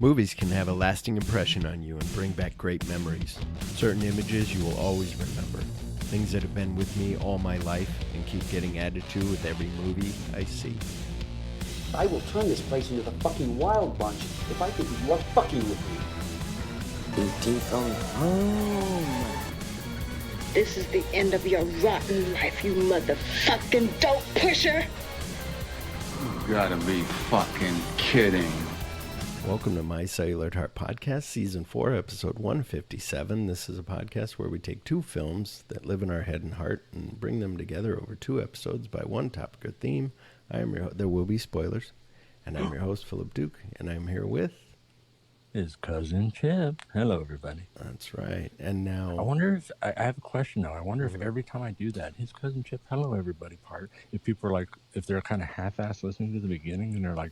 Movies can have a lasting impression on you and bring back great memories. Certain images you will always remember. Things that have been with me all my life and keep getting added to with every movie I see. I will turn this place into the fucking Wild Bunch if I think you are fucking with me. E.T. from home. This is the end of your rotten life, you motherfucking dope pusher! You gotta be fucking kidding. Welcome to My Cellular Heart Podcast, Season 4, Episode 157. This is a podcast where we take two films that live in our head and heart and bring them together over two episodes by one topic or theme. There will be spoilers, and I'm your host, Phillip Duke, and I'm here with... his cousin Chip. Hello, everybody. That's right. And now... I wonder if... I have a question, though. I wonder if every time I do that, his cousin Chip, hello, everybody part, if people are like, if they're kind of half-assed listening to the beginning, and they're like,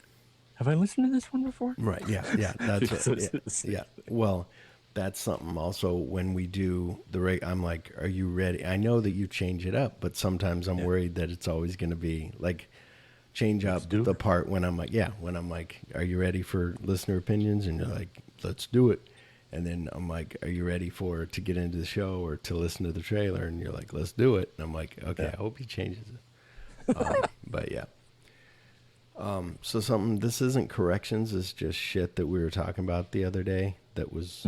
have I listened to this one before? Right, yeah, that's what, yeah. Well, that's something also when we do the I'm like, are you ready? I know that you change it up, but sometimes I'm worried that it's always going to be like, change up the part when I'm like, are you ready for listener opinions? And you're like, let's do it. And then I'm like, are you ready to get into the show or to listen to the trailer? And you're like, let's do it. And I'm like, okay, I hope he changes it. But yeah. So this isn't corrections. It's just shit that we were talking about the other day that was,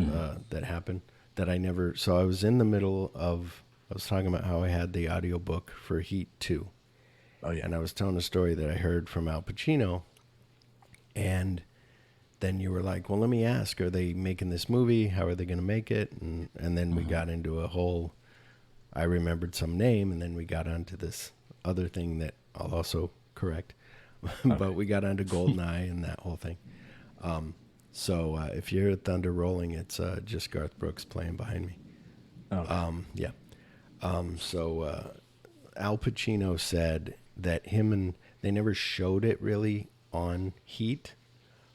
that happened that I never, so I was in the middle of, I was talking about how I had the audiobook for Heat 2. Oh, yeah. And I was telling a story that I heard from Al Pacino. And then you were like, well, let me ask, are they making this movie? How are they going to make it? And then we got into a whole, I remembered some name, and then we got onto this other thing that I'll also correct. But we got onto GoldenEye and that whole thing. So if you hear Thunder rolling, it's just Garth Brooks playing behind me. Oh. Yeah. So Al Pacino said that they never showed it really on Heat,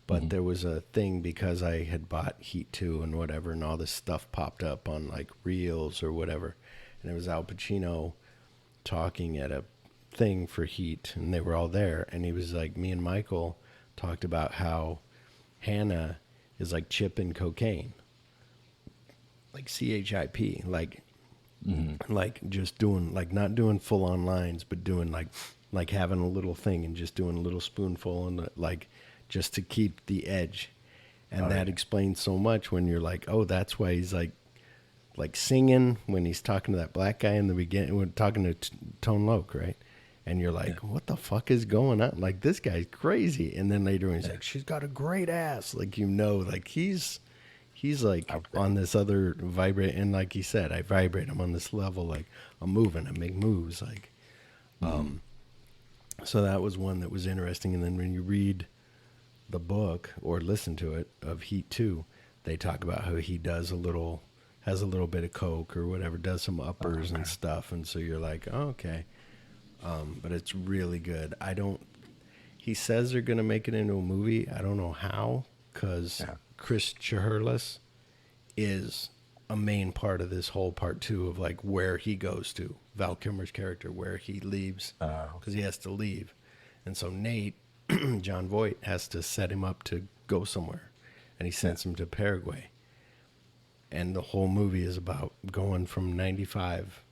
but there was a thing because I had bought Heat 2 and whatever, and all this stuff popped up on like Reels or whatever. And it was Al Pacino talking at a thing for Heat, and they were all there, and he was like, me and Michael talked about how Hannah is like Chip and cocaine, like CHIP, like just doing, like not doing full on lines, but doing like having a little thing and just doing a little spoonful and like just to keep the edge. And that explains so much when you're like, oh, that's why he's like singing when he's talking to that black guy in the beginning, when talking to Tone Loc, right? And you're like, what the fuck is going on? Like, this guy's crazy. And then later on, he's like, she's got a great ass. Like, like he's like on this other vibrate. And like he said, I vibrate. I'm on this level. Like, I'm moving. I make moves. Like, so that was one that was interesting. And then when you read the book or listen to it of Heat 2, they talk about how he has a little bit of coke or whatever, does some uppers and stuff. And so you're like, oh, okay. But it's really good. He says they're going to make it into a movie. I don't know how, because Chris Chihurlis is a main part of this whole part 2 of like where he goes to, Val Kilmer's character, where he leaves, because he has to leave. And so Nate, John Voight, has to set him up to go somewhere, and he sends him to Paraguay. And the whole movie is about going from 95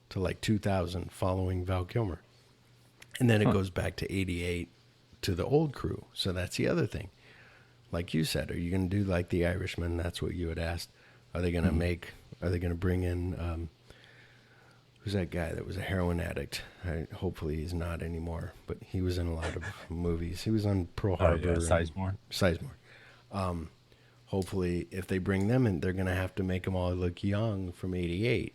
to like 2000 following Val Kilmer. And then it goes back to 88 to the old crew. So that's the other thing. Like you said, are you going to do like The Irishman? That's what you had asked. Are they going to bring in, who's that guy that was a heroin addict? Hopefully he's not anymore, but he was in a lot of movies. He was on Pearl Harbor. Sizemore. Hopefully if they bring them in, they're going to have to make them all look young from 88.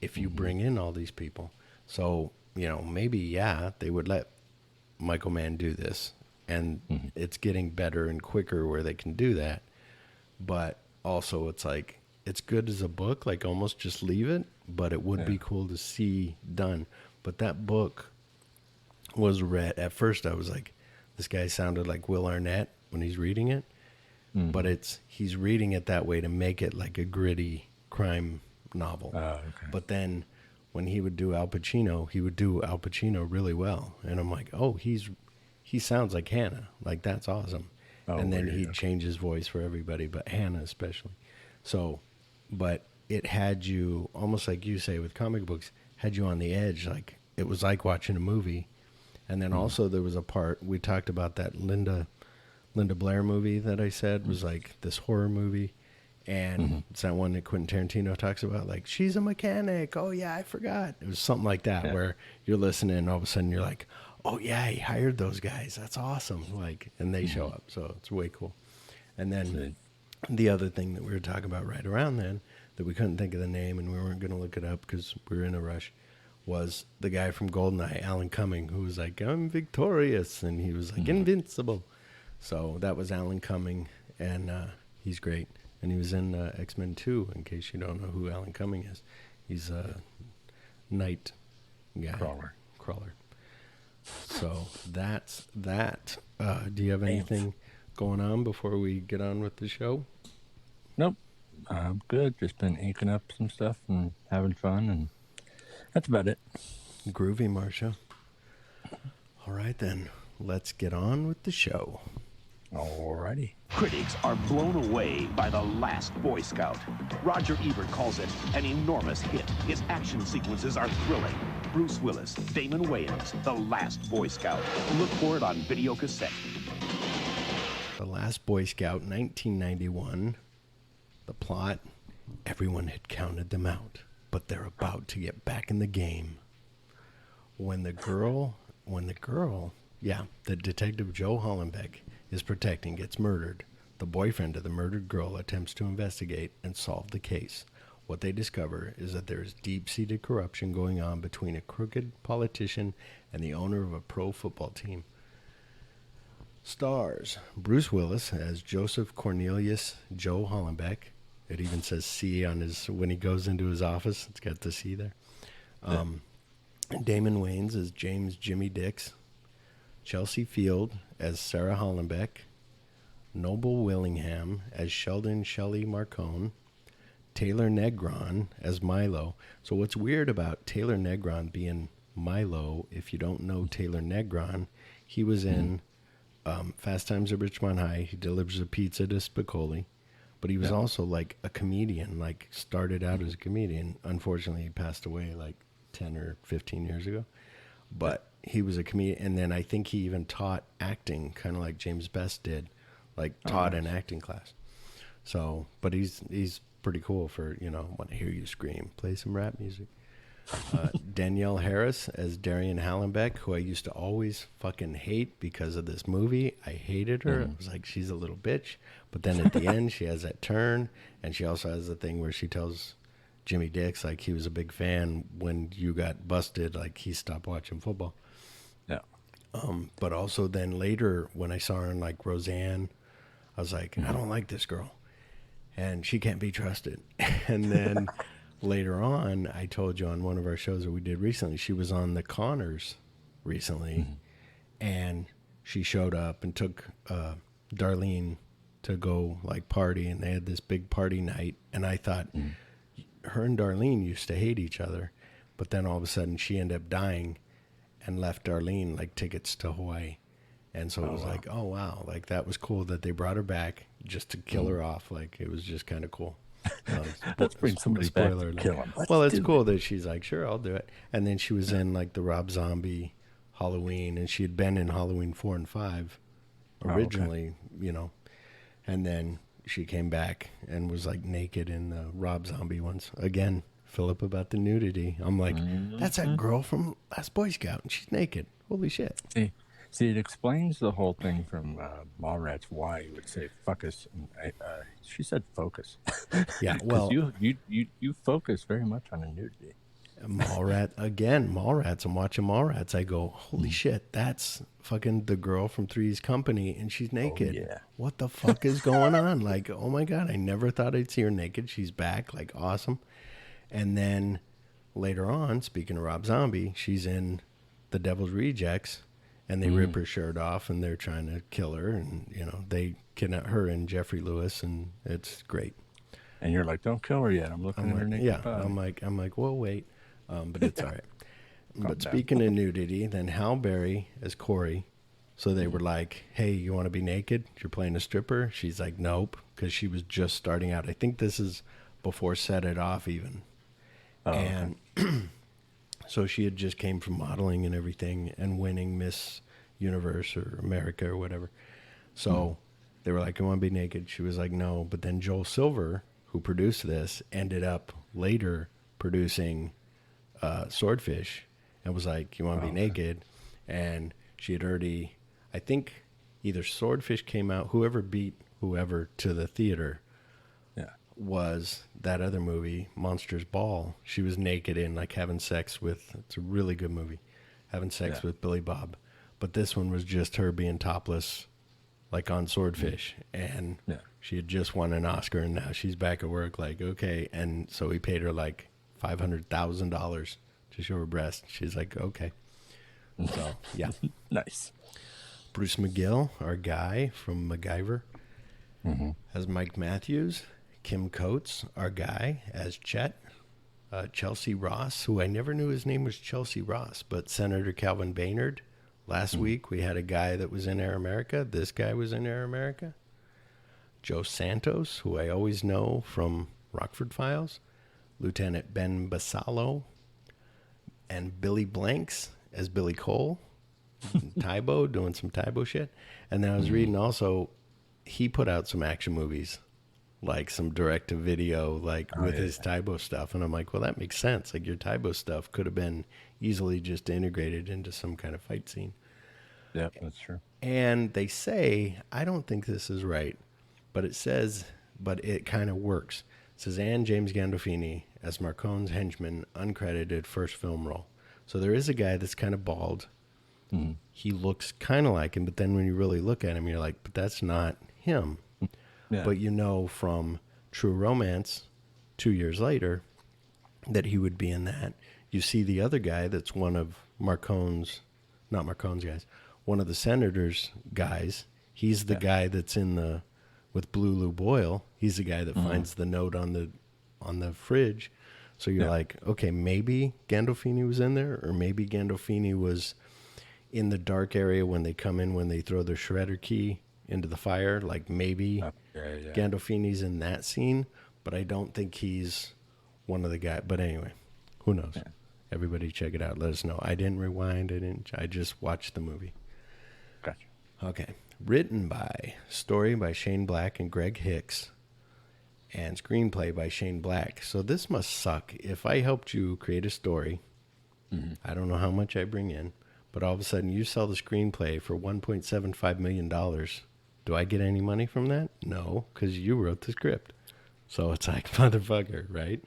If you bring in all these people. So, maybe, they would let Michael Mann do this. And it's getting better and quicker where they can do that. But also it's like, it's good as a book, like almost just leave it. But it would be cool to see done. But that book was read. At first I was like, this guy sounded like Will Arnett when he's reading it. But he's reading it that way to make it like a gritty crime novel. But then when he would do Al Pacino, he would do Al Pacino really well. And I'm like, oh, he sounds like Hannah. Like, that's awesome. and then weird, he'd okay. change his voice for everybody, but Hannah especially. So, but it had you, almost like you say with comic books, had you on the edge. Like, it was like watching a movie. And then also there was a part, we talked about that Linda Blair movie that I said was like this horror movie. And it's that one that Quentin Tarantino talks about, like, she's a mechanic. Oh, yeah, I forgot. It was something like that, where you're listening and all of a sudden you're like, oh, yeah, he hired those guys. That's awesome. Like, and they show up. So it's way cool. And then the other thing that we were talking about right around then that we couldn't think of the name and we weren't going to look it up because we were in a rush was the guy from GoldenEye, Alan Cumming, who was like, I'm victorious. And he was like, invincible. So that was Alan Cumming, and he's great. And he was in X-Men 2, in case you don't know who Alan Cumming is. He's a night guy. Crawler. So that's that. Do you have anything going on before we get on with the show? Nope. I'm good. Just been inking up some stuff and having fun, and that's about it. Groovy, Marcia. All right, then. Let's get on with the show. Alrighty. Critics are blown away by The Last Boy Scout. Roger Ebert calls it an enormous hit. Its action sequences are thrilling. Bruce Willis, Damon Wayans, The Last Boy Scout. Look for it on video cassette. The Last Boy Scout, 1991. The plot, everyone had counted them out, but they're about to get back in the game. When the detective Joe Hollenbeck is protecting gets murdered, the boyfriend of the murdered girl attempts to investigate and solve the case. What they discover is that there is deep-seated corruption going on between a crooked politician and the owner of a pro football team. Stars Bruce Willis as Joseph Cornelius Joe Hollenbeck. It even says C on his, when he goes into his office, it's got the C there. Damon Wayans as James Jimmy Dix. Chelsea Field as Sarah Hollenbeck. Noble Willingham as Sheldon Shelley Marcone. Taylor Negron as Milo. So what's weird about Taylor Negron being Milo, if you don't know Taylor Negron, he was in Fast Times at Ridgemont High. He delivers a pizza to Spicoli. But he was also like a comedian, like started out as a comedian. Unfortunately, he passed away like 10 or 15 years ago. But he was a comedian. And then I think he even taught acting, kind of like James Best did, like taught an acting class. So, but he's pretty cool for, want to hear you scream, play some rap music. Danielle Harris as Darian Hallenbeck, who I used to always fucking hate because of this movie. I hated her. I was like, she's a little bitch. But then at the end, she has that turn, and she also has the thing where she tells Jimmy Dix, like, he was a big fan when you got busted, like, he stopped watching football. Yeah. But also then later, when I saw her in, like, Roseanne, I was like, I don't like this girl. And she can't be trusted. And then later on, I told you on one of our shows that we did recently, she was on The Connors recently, and she showed up and took Darlene to go like party, and they had this big party night. And I thought her and Darlene used to hate each other, but then all of a sudden she ended up dying and left Darlene like tickets to Hawaii. And so it was like, oh wow, like that was cool that they brought her back just to kill her off. Like it was just kind of cool. Let's bring somebody back to kill him. Well, it's cool that she's like, sure, I'll do it. And then she was in like the Rob Zombie Halloween, and she had been in Halloween 4 and 5 originally, and then she came back and was like naked in the Rob Zombie ones. Again, Phillip about the nudity. I'm like, that's that girl from Last Boy Scout, and she's naked. Holy shit. See, it explains the whole thing from Mallrats why you would say fuck us. She said focus. Yeah, well, you focus very much on the nudity. Mallrats. I'm watching Mallrats. I go, holy shit, that's fucking the girl from Three's Company, and she's naked. Oh, yeah. What the fuck is going on? Like, oh my God, I never thought I'd see her naked. She's back, like, awesome. And then later on, speaking of Rob Zombie, she's in The Devil's Rejects, and they rip her shirt off, and they're trying to kill her, and they kidnap her and Jeffrey Lewis, and it's great. And you're like, don't kill her yet. I'm looking at her naked body. I'm like, whoa, wait. But it's all right. But speaking of nudity, then Hal Berry as Corey, So they were like, hey, you want to be naked? You're playing a stripper? She's like, nope, because she was just starting out. I think this is before Set It Off even. Oh, And so she had just came from modeling and everything and winning Miss Universe or America or whatever. So they were like, you want to be naked? She was like, no. But then Joel Silver, who produced this, ended up later producing Swordfish and was like, you want to be naked? And she had already, I think either Swordfish came out, whoever beat whoever to the theater was that other movie, Monsters Ball. She was naked in, like, having sex with, it's a really good movie, having sex with Billy Bob. But this one was just her being topless, like on Swordfish. And she had just won an Oscar, and now she's back at work, like, okay. And so he paid her like $500,000 to show her breast. She's like, okay. So, yeah. Nice. Bruce McGill, our guy from MacGyver, as Mike Matthews. Kim Coates, our guy, as Chet. Chelsea Ross, who I never knew his name was Chelsea Ross, but Senator Calvin Baynard. Last week we had a guy that was in Air America. This guy was in Air America. Joe Santos, who I always know from Rockford Files. Lieutenant Ben Basalo. And Billy Blanks as Billy Cole. Tybo, doing some Tybo shit. And then I was reading also, he put out some action movies, like some direct-to-video, like with his Tybo stuff. And I'm like, well, that makes sense. Like, your Tybo stuff could have been easily just integrated into some kind of fight scene. Yeah, that's true. And they say, I don't think this is right, but it says, but it kind of works. It says, and James Gandolfini as Marcone's henchman, uncredited first film role. So there is a guy that's kind of bald. He looks kind of like him, but then when you really look at him, you're like, but that's not him. Yeah. But you know from True Romance, 2 years later, that he would be in that. You see the other guy that's one of Marcone's, not Marcone's guys, one of the Senator's guys. He's the guy that's in the, with Blue Lou Boyle. He's the guy that finds the note on the fridge. So you're like, okay, maybe Gandolfini was in there, or maybe Gandolfini was in the dark area when they come in, when they throw their shredder key into the fire. Like, maybe Gandolfini's in that scene, but I don't think he's one of the guys. But anyway, who knows? Yeah. Everybody check it out. Let us know. I didn't rewind. I just watched the movie. Gotcha. Okay. Written by, story by Shane Black and Greg Hicks, and screenplay by Shane Black. So this must suck. If I helped you create a story, I don't know how much I bring in, but all of a sudden you sell the screenplay for $1.75 million. Do I get any money from that? No, because you wrote the script. So it's like, motherfucker, right?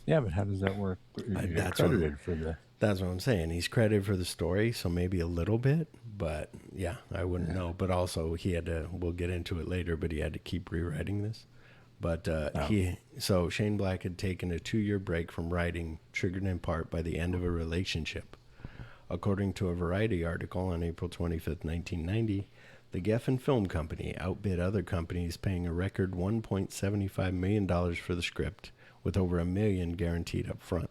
Yeah, but how does that work? That's what I'm saying. He's credited for the story, so maybe a little bit, but yeah, I wouldn't know. But also he had to, we'll get into it later, but he had to keep rewriting this. But so Shane Black had taken a 2-year break from writing, triggered in part by the end of a relationship. According to a Variety article on April 25th, 1990, the Geffen Film Company outbid other companies, paying a record $1.75 million for the script, with over $1 million guaranteed up front.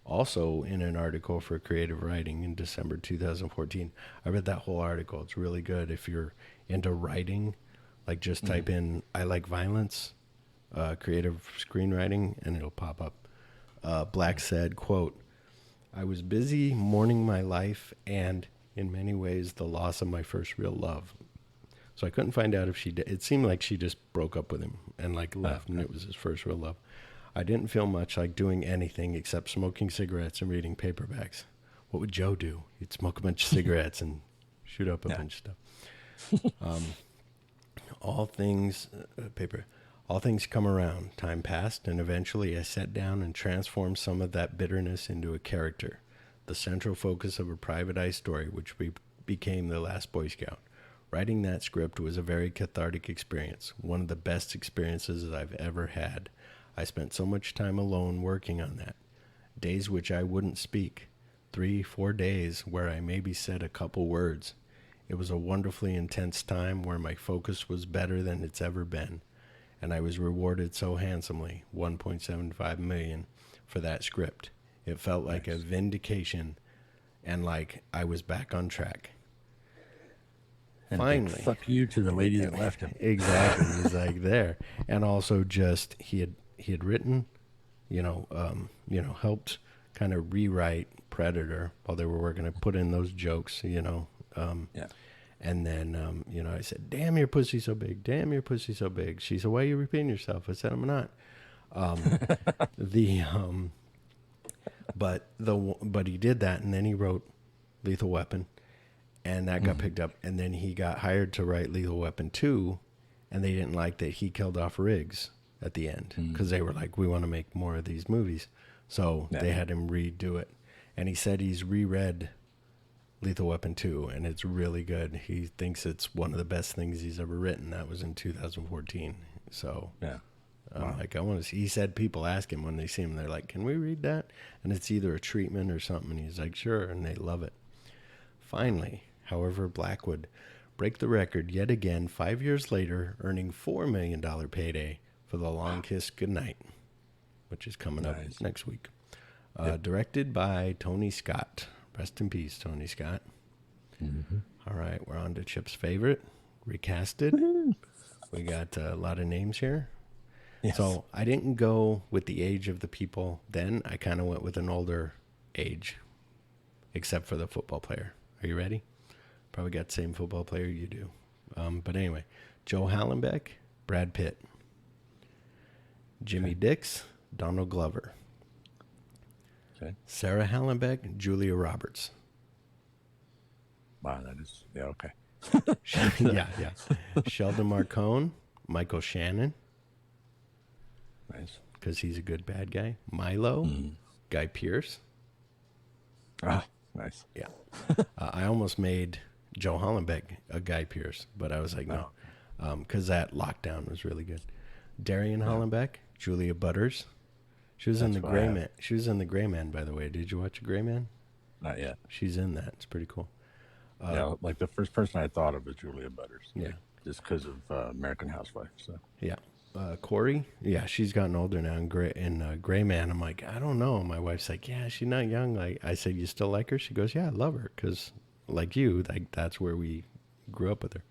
Also, in an article for Creative Writing in December 2014, I read that whole article. It's really good if you're into writing. Like, just type in "I like violence," creative screenwriting, and it'll pop up. Black said, quote, "I was busy mourning my life and, in many ways, the loss of my first real love. So I couldn't find out if she did. It seemed like she just broke up with him and like left, and it was his first real love. I didn't feel much like doing anything except smoking cigarettes and reading paperbacks. What would Joe do? He'd smoke a bunch of cigarettes and shoot up a bunch of stuff. All things come around. Time passed, and eventually I sat down and transformed some of that bitterness into a character, the central focus of a private eye story, which became The Last Boy Scout. Writing that script was a very cathartic experience, one of the best experiences I've ever had. I spent so much time alone working on that. Days which I wouldn't speak. 3-4 days where I maybe said a couple words. It was a wonderfully intense time where my focus was better than it's ever been. And I was rewarded so handsomely, $1.75 million, for that script. It felt like a vindication and like I was back on track." And a big finally, fuck you to the lady that left him. exactly. He's like there, and also just he had written, helped kind of rewrite Predator while they were working to put in those jokes, Yeah. And then, I said, "Damn, your pussy's so big. Damn, your pussy's so big." She said, "Why are you repeating yourself?" I said, "I'm not." But he did that, and then he wrote Lethal Weapon, and that got picked up, and then he got hired to write Lethal Weapon 2, and they didn't like that he killed off Riggs at the end because they were like, "We want to make more of these movies," so they had him redo it, and he said he's reread Lethal Weapon 2, and it's really good. He thinks it's one of the best things he's ever written. That was in 2014. So Yeah. I'm like, I want to see. He said people ask him when they see him, they're like, "Can we read that?" And it's either a treatment or something. And he's like, "Sure," and they love it. Finally, however, Blackwood break the record yet again 5 years later, earning $4 million payday for The Long Kiss Goodnight, which is coming up next week. Directed by Tony Scott. Rest in peace, Tony Scott. All right, we're on to Chip's favorite, Recasted. We got a lot of names here. Yes. So I didn't go with the age of the people then. I kind of went with an older age, except for the football player. Are you ready? Probably got the same football player you do. But anyway, Joe Hallenbeck, Brad Pitt. Jimmy Dix, Donald Glover. Okay. Sarah Hallenbeck, Julia Roberts. Wow, that is, yeah, okay. yeah. Sheldon Marcone, Michael Shannon, Nice. because he's a good bad guy. Milo, Guy Pearce. Ah, nice. Yeah. I almost made Joe Hallenbeck a Guy Pearce, but I was like, no, because that lockdown was really good. Darian Hallenbeck, Julia Butters. She was in the Gray Man. She was in the Gray Man, by the way. Did you watch Gray Man? Not yet. She's in that. It's pretty cool. Yeah, like the first person I thought of was Julia Butters. Yeah. Just because of American Housewife. So. Yeah. Corey, yeah, she's gotten older now. In Gray Man, I'm like, I don't know. My wife's like, yeah, she's not young. Like I said, you still like her? She goes, yeah, I love her because, like you, like that's where we grew up with her.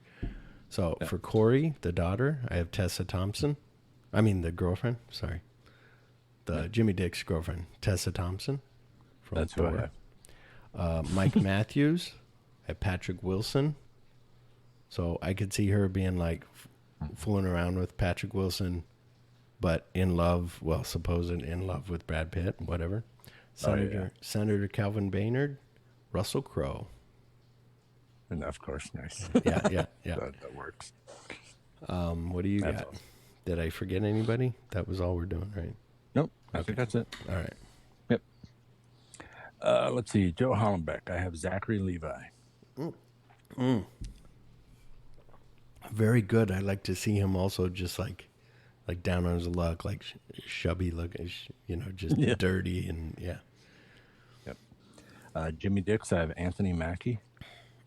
So for Corey, the daughter, I have Tessa Thompson. I mean, the girlfriend. Sorry, Jimmy Dick's girlfriend, Tessa Thompson. From That's who I have. Mike Matthews, I have Patrick Wilson. So I could see her being like fooling around with Patrick Wilson, but in love, well, supposed in love with Brad Pitt, whatever. Senator Calvin Baynard, Russell Crowe. And of course, nice. Yeah. That works. What do you That's got? awesome. Did I forget anybody? That was all we're doing, right? Nope. I think that's it. All right. Yep. Let's see. Joe Hallenbeck. I have Zachary Levi. Very good. I like to see him also just like down on his luck, like chubby looking, just dirty and yeah. Yep. Jimmy Dix. I have Anthony Mackie.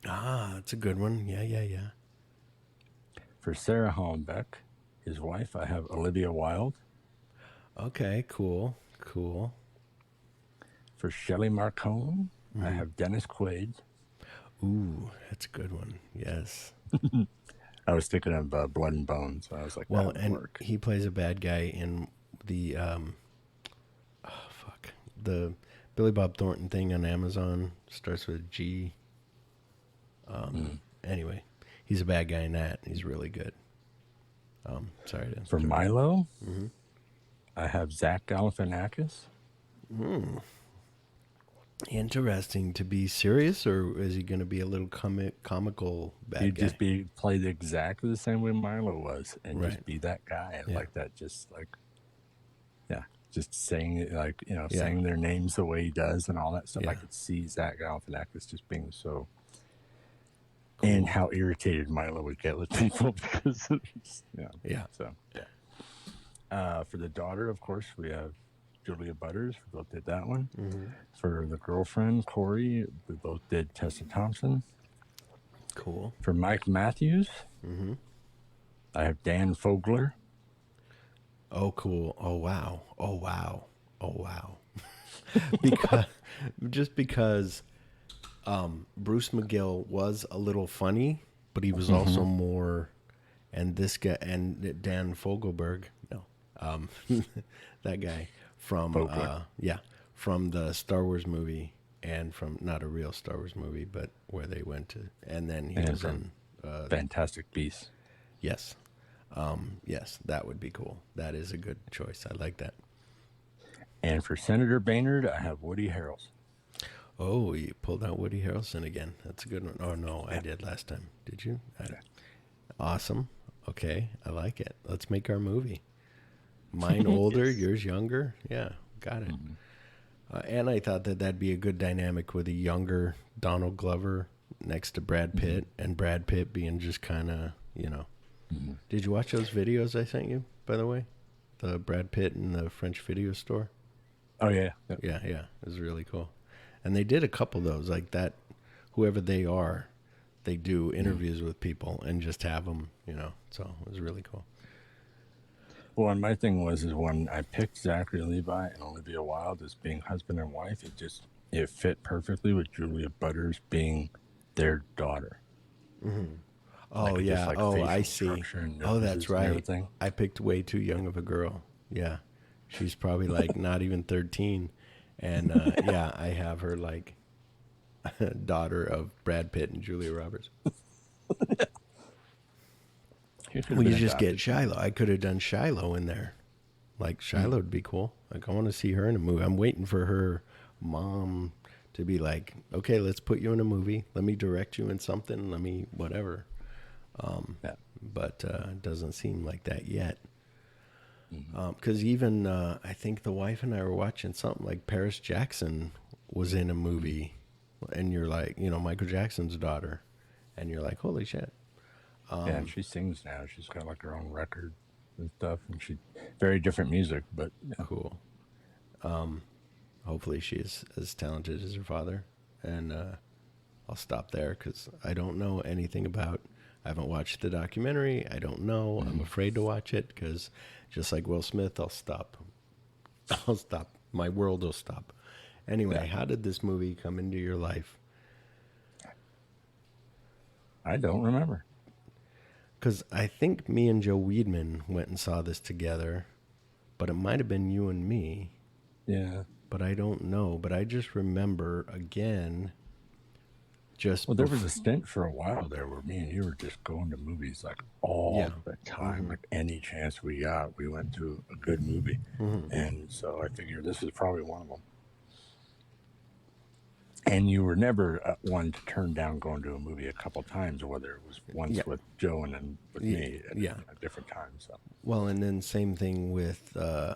Ah, that's a good one. Yeah. For Sarah Hallenbeck, his wife, I have Olivia Wilde. Okay, cool. For Shelley Marcone, I have Dennis Quaid. Ooh, that's a good one. Yes. I was thinking of Blood and Bones. So I was like, Well, that would and work. he plays a bad guy in the the Billy Bob Thornton thing on Amazon. Starts with a G. Anyway, he's a bad guy in that. He's really good. Sorry to For Milo, I have Zach Galifianakis. Interesting. To be serious, or is he going to be a little comical bad He'd guy? just be played exactly the same way Milo was, and Right. just be that guy, and Yeah. like that, just saying it, like saying their names the way he does, and all that stuff. I Yeah. could see Zach Galifianakis just being so, and how irritated Milo would get with people because, Yeah. So for the daughter, of course, we have Julia Butters. We both did that one. For the girlfriend, Corey, we both did Tessa Thompson. Cool. For Mike Matthews, I have Dan Fogler. Oh, cool. Oh, wow. because Bruce McGill was a little funny but he was also more. And this guy and Dan Fogelberg, no, that guy from from the Star Wars movie and from not a real Star Wars movie, but where they went to, and then he was in Fantastic Beasts. Yes, yes, that would be cool. That is a good choice. I like that. And for Senator Baynard, I have Woody Harrelson. Oh, you pulled out Woody Harrelson again. That's a good one. Oh no, I did last time. Did you? Awesome. Okay, I like it. Let's make our movie. Mine older, yours younger. Yeah, got it. And I thought that that'd be a good dynamic with a younger Donald Glover next to Brad Pitt, and Brad Pitt being just kind of, you know. Did you watch those videos I sent you, by the way? The Brad Pitt in the French video store? Oh, yeah. Yeah. It was really cool. And they did a couple of those, like that, whoever they are, they do interviews with people and just have them, you know. So it was really cool. Well, and my thing was when I picked Zachary Levi and Olivia Wilde as being husband and wife, it fit perfectly with Julia Butters being their daughter. Oh, Like, yeah. just, like, Oh, facial I see. structure and Oh, that's noses and right. everything. I picked way too young of a girl. Yeah. She's probably like not even 13. And yeah, I have her like daughter of Brad Pitt and Julia Roberts. Well, you just get Shiloh. I could have done Shiloh in there. Like, Shiloh would be cool. Like, I want to see her in a movie. I'm waiting for her mom to be like, okay, let's put you in a movie. Let me direct you in something. Let me whatever. But it doesn't seem like that yet. Because even I think the wife and I were watching something like Paris Jackson was in a movie. And you're like, you know, Michael Jackson's daughter. And you're like, holy shit. Yeah, and she sings now. She's got like her own record and stuff, and she very different music, but yeah. Cool. Hopefully she is as talented as her father. And I'll stop there because I don't know anything about. I haven't watched the documentary. I don't know. I'm afraid to watch it because just like Will Smith, I'll stop. I'll stop. My world will stop. Anyway, how did this movie come into your life? I don't remember. Because I think me and Joe Weedman went and saw this together, but it might have been you and me. Yeah. But I don't know. But I just remember, again, just... Well, there was a stint for a while there where me and you were just going to movies like all the time. Like any chance we got, we went to a good movie. And so I figured this is probably one of them. And you were never one to turn down going to a movie a couple times, whether it was once with Joe and then with me at a different time. So well, and then same thing with the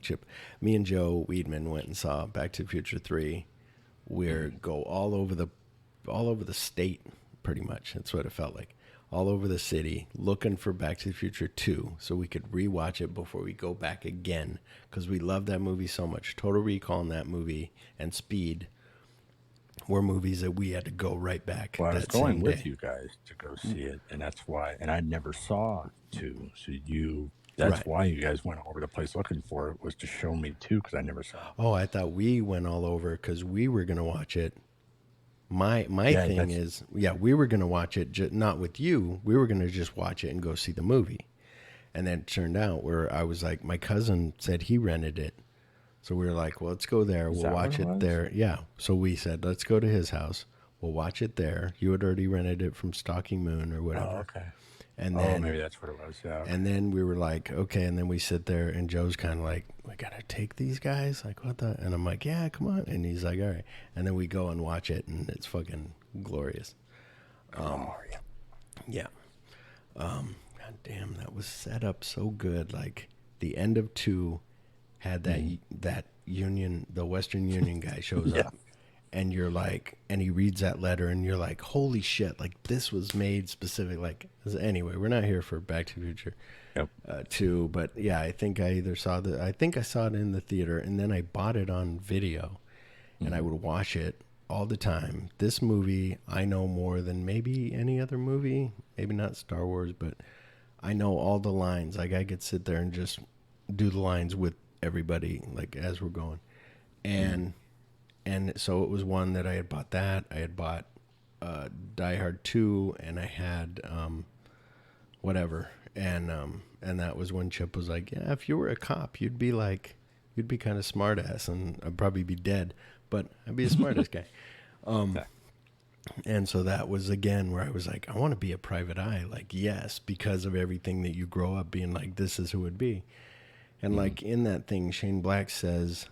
Chip. Me and Joe Weedman went and saw Back to the Future 3. We're go all over the state, pretty much. That's what it felt like. All over the city, looking for Back to the Future 2 so we could rewatch it before we go back again because we love that movie so much. Total Recall in that movie and Speed were movies that we had to go right back. Well, I was that going same with day. you guys to go see it, and that's why. And I never saw 2, so that's why you guys went all over the place looking for it, was to show me 2 because I never saw it. Oh, I thought we went all over because we were going to watch it. My thing is, we were going to watch it, not with you. We were going to just watch it and go see the movie. And then it turned out where I was like, my cousin said he rented it. So we were like, well, let's go there. We'll watch it there. Yeah. So we said, let's go to his house. We'll watch it there. You had already rented it from Stalking Moon or whatever. Oh, okay. And then, maybe that's what it was. Yeah. And then we were like, okay. And then we sit there, and Joe's kind of like, we got to take these guys? Like, what the? And I'm like, yeah, come on. And he's like, all right. And then we go and watch it, and it's fucking glorious. Yeah. God damn, that was set up so good. Like, the end of 2 had that Union, the Western Union guy shows up. And you're like, and he reads that letter, and you're like, holy shit, like, this was made specific. Like, anyway, we're not here for Back to the Future 2, but yeah, I think I saw it in the theater, and then I bought it on video, and I would watch it all the time. This movie, I know more than maybe any other movie, maybe not Star Wars, but I know all the lines. Like, I could sit there and just do the lines with everybody, like, as we're going. And and so it was one that I had bought that. I had bought Die Hard 2, and I had whatever. And that was when Chip was like, yeah, if you were a cop, you'd be kind of smart ass, and I'd probably be dead, but I'd be a smart ass guy. And so that was again where I was like, I want to be a private eye. Like, yes, because of everything that you grow up being like, this is who it would be. And like in that thing, Shane Black says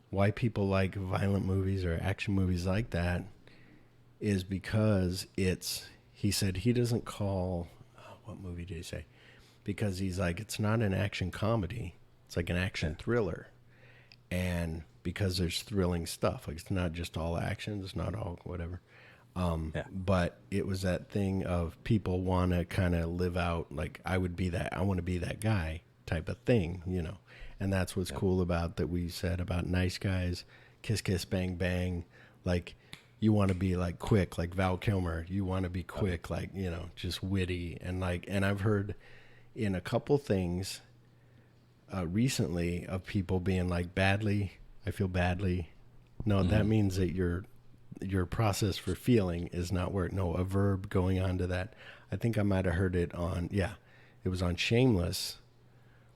why people like violent movies or action movies like that is because he said he doesn't call, what movie did he say? Because he's like, it's not an action comedy. It's like an action thriller. And because there's thrilling stuff, like it's not just all action, it's not all whatever. But it was that thing of people want to kind of live out, like I want to be that guy type of thing, you know. And that's what's cool about that we said about Nice Guys, Kiss Kiss Bang Bang. Like you want to be like quick, like Val Kilmer. You want to be quick, like, you know, just witty. And I've heard in a couple things recently of people being like I feel badly. No, that means that your process for feeling is not where, no, a verb going on to that. I think I might have heard it on, it was on Shameless.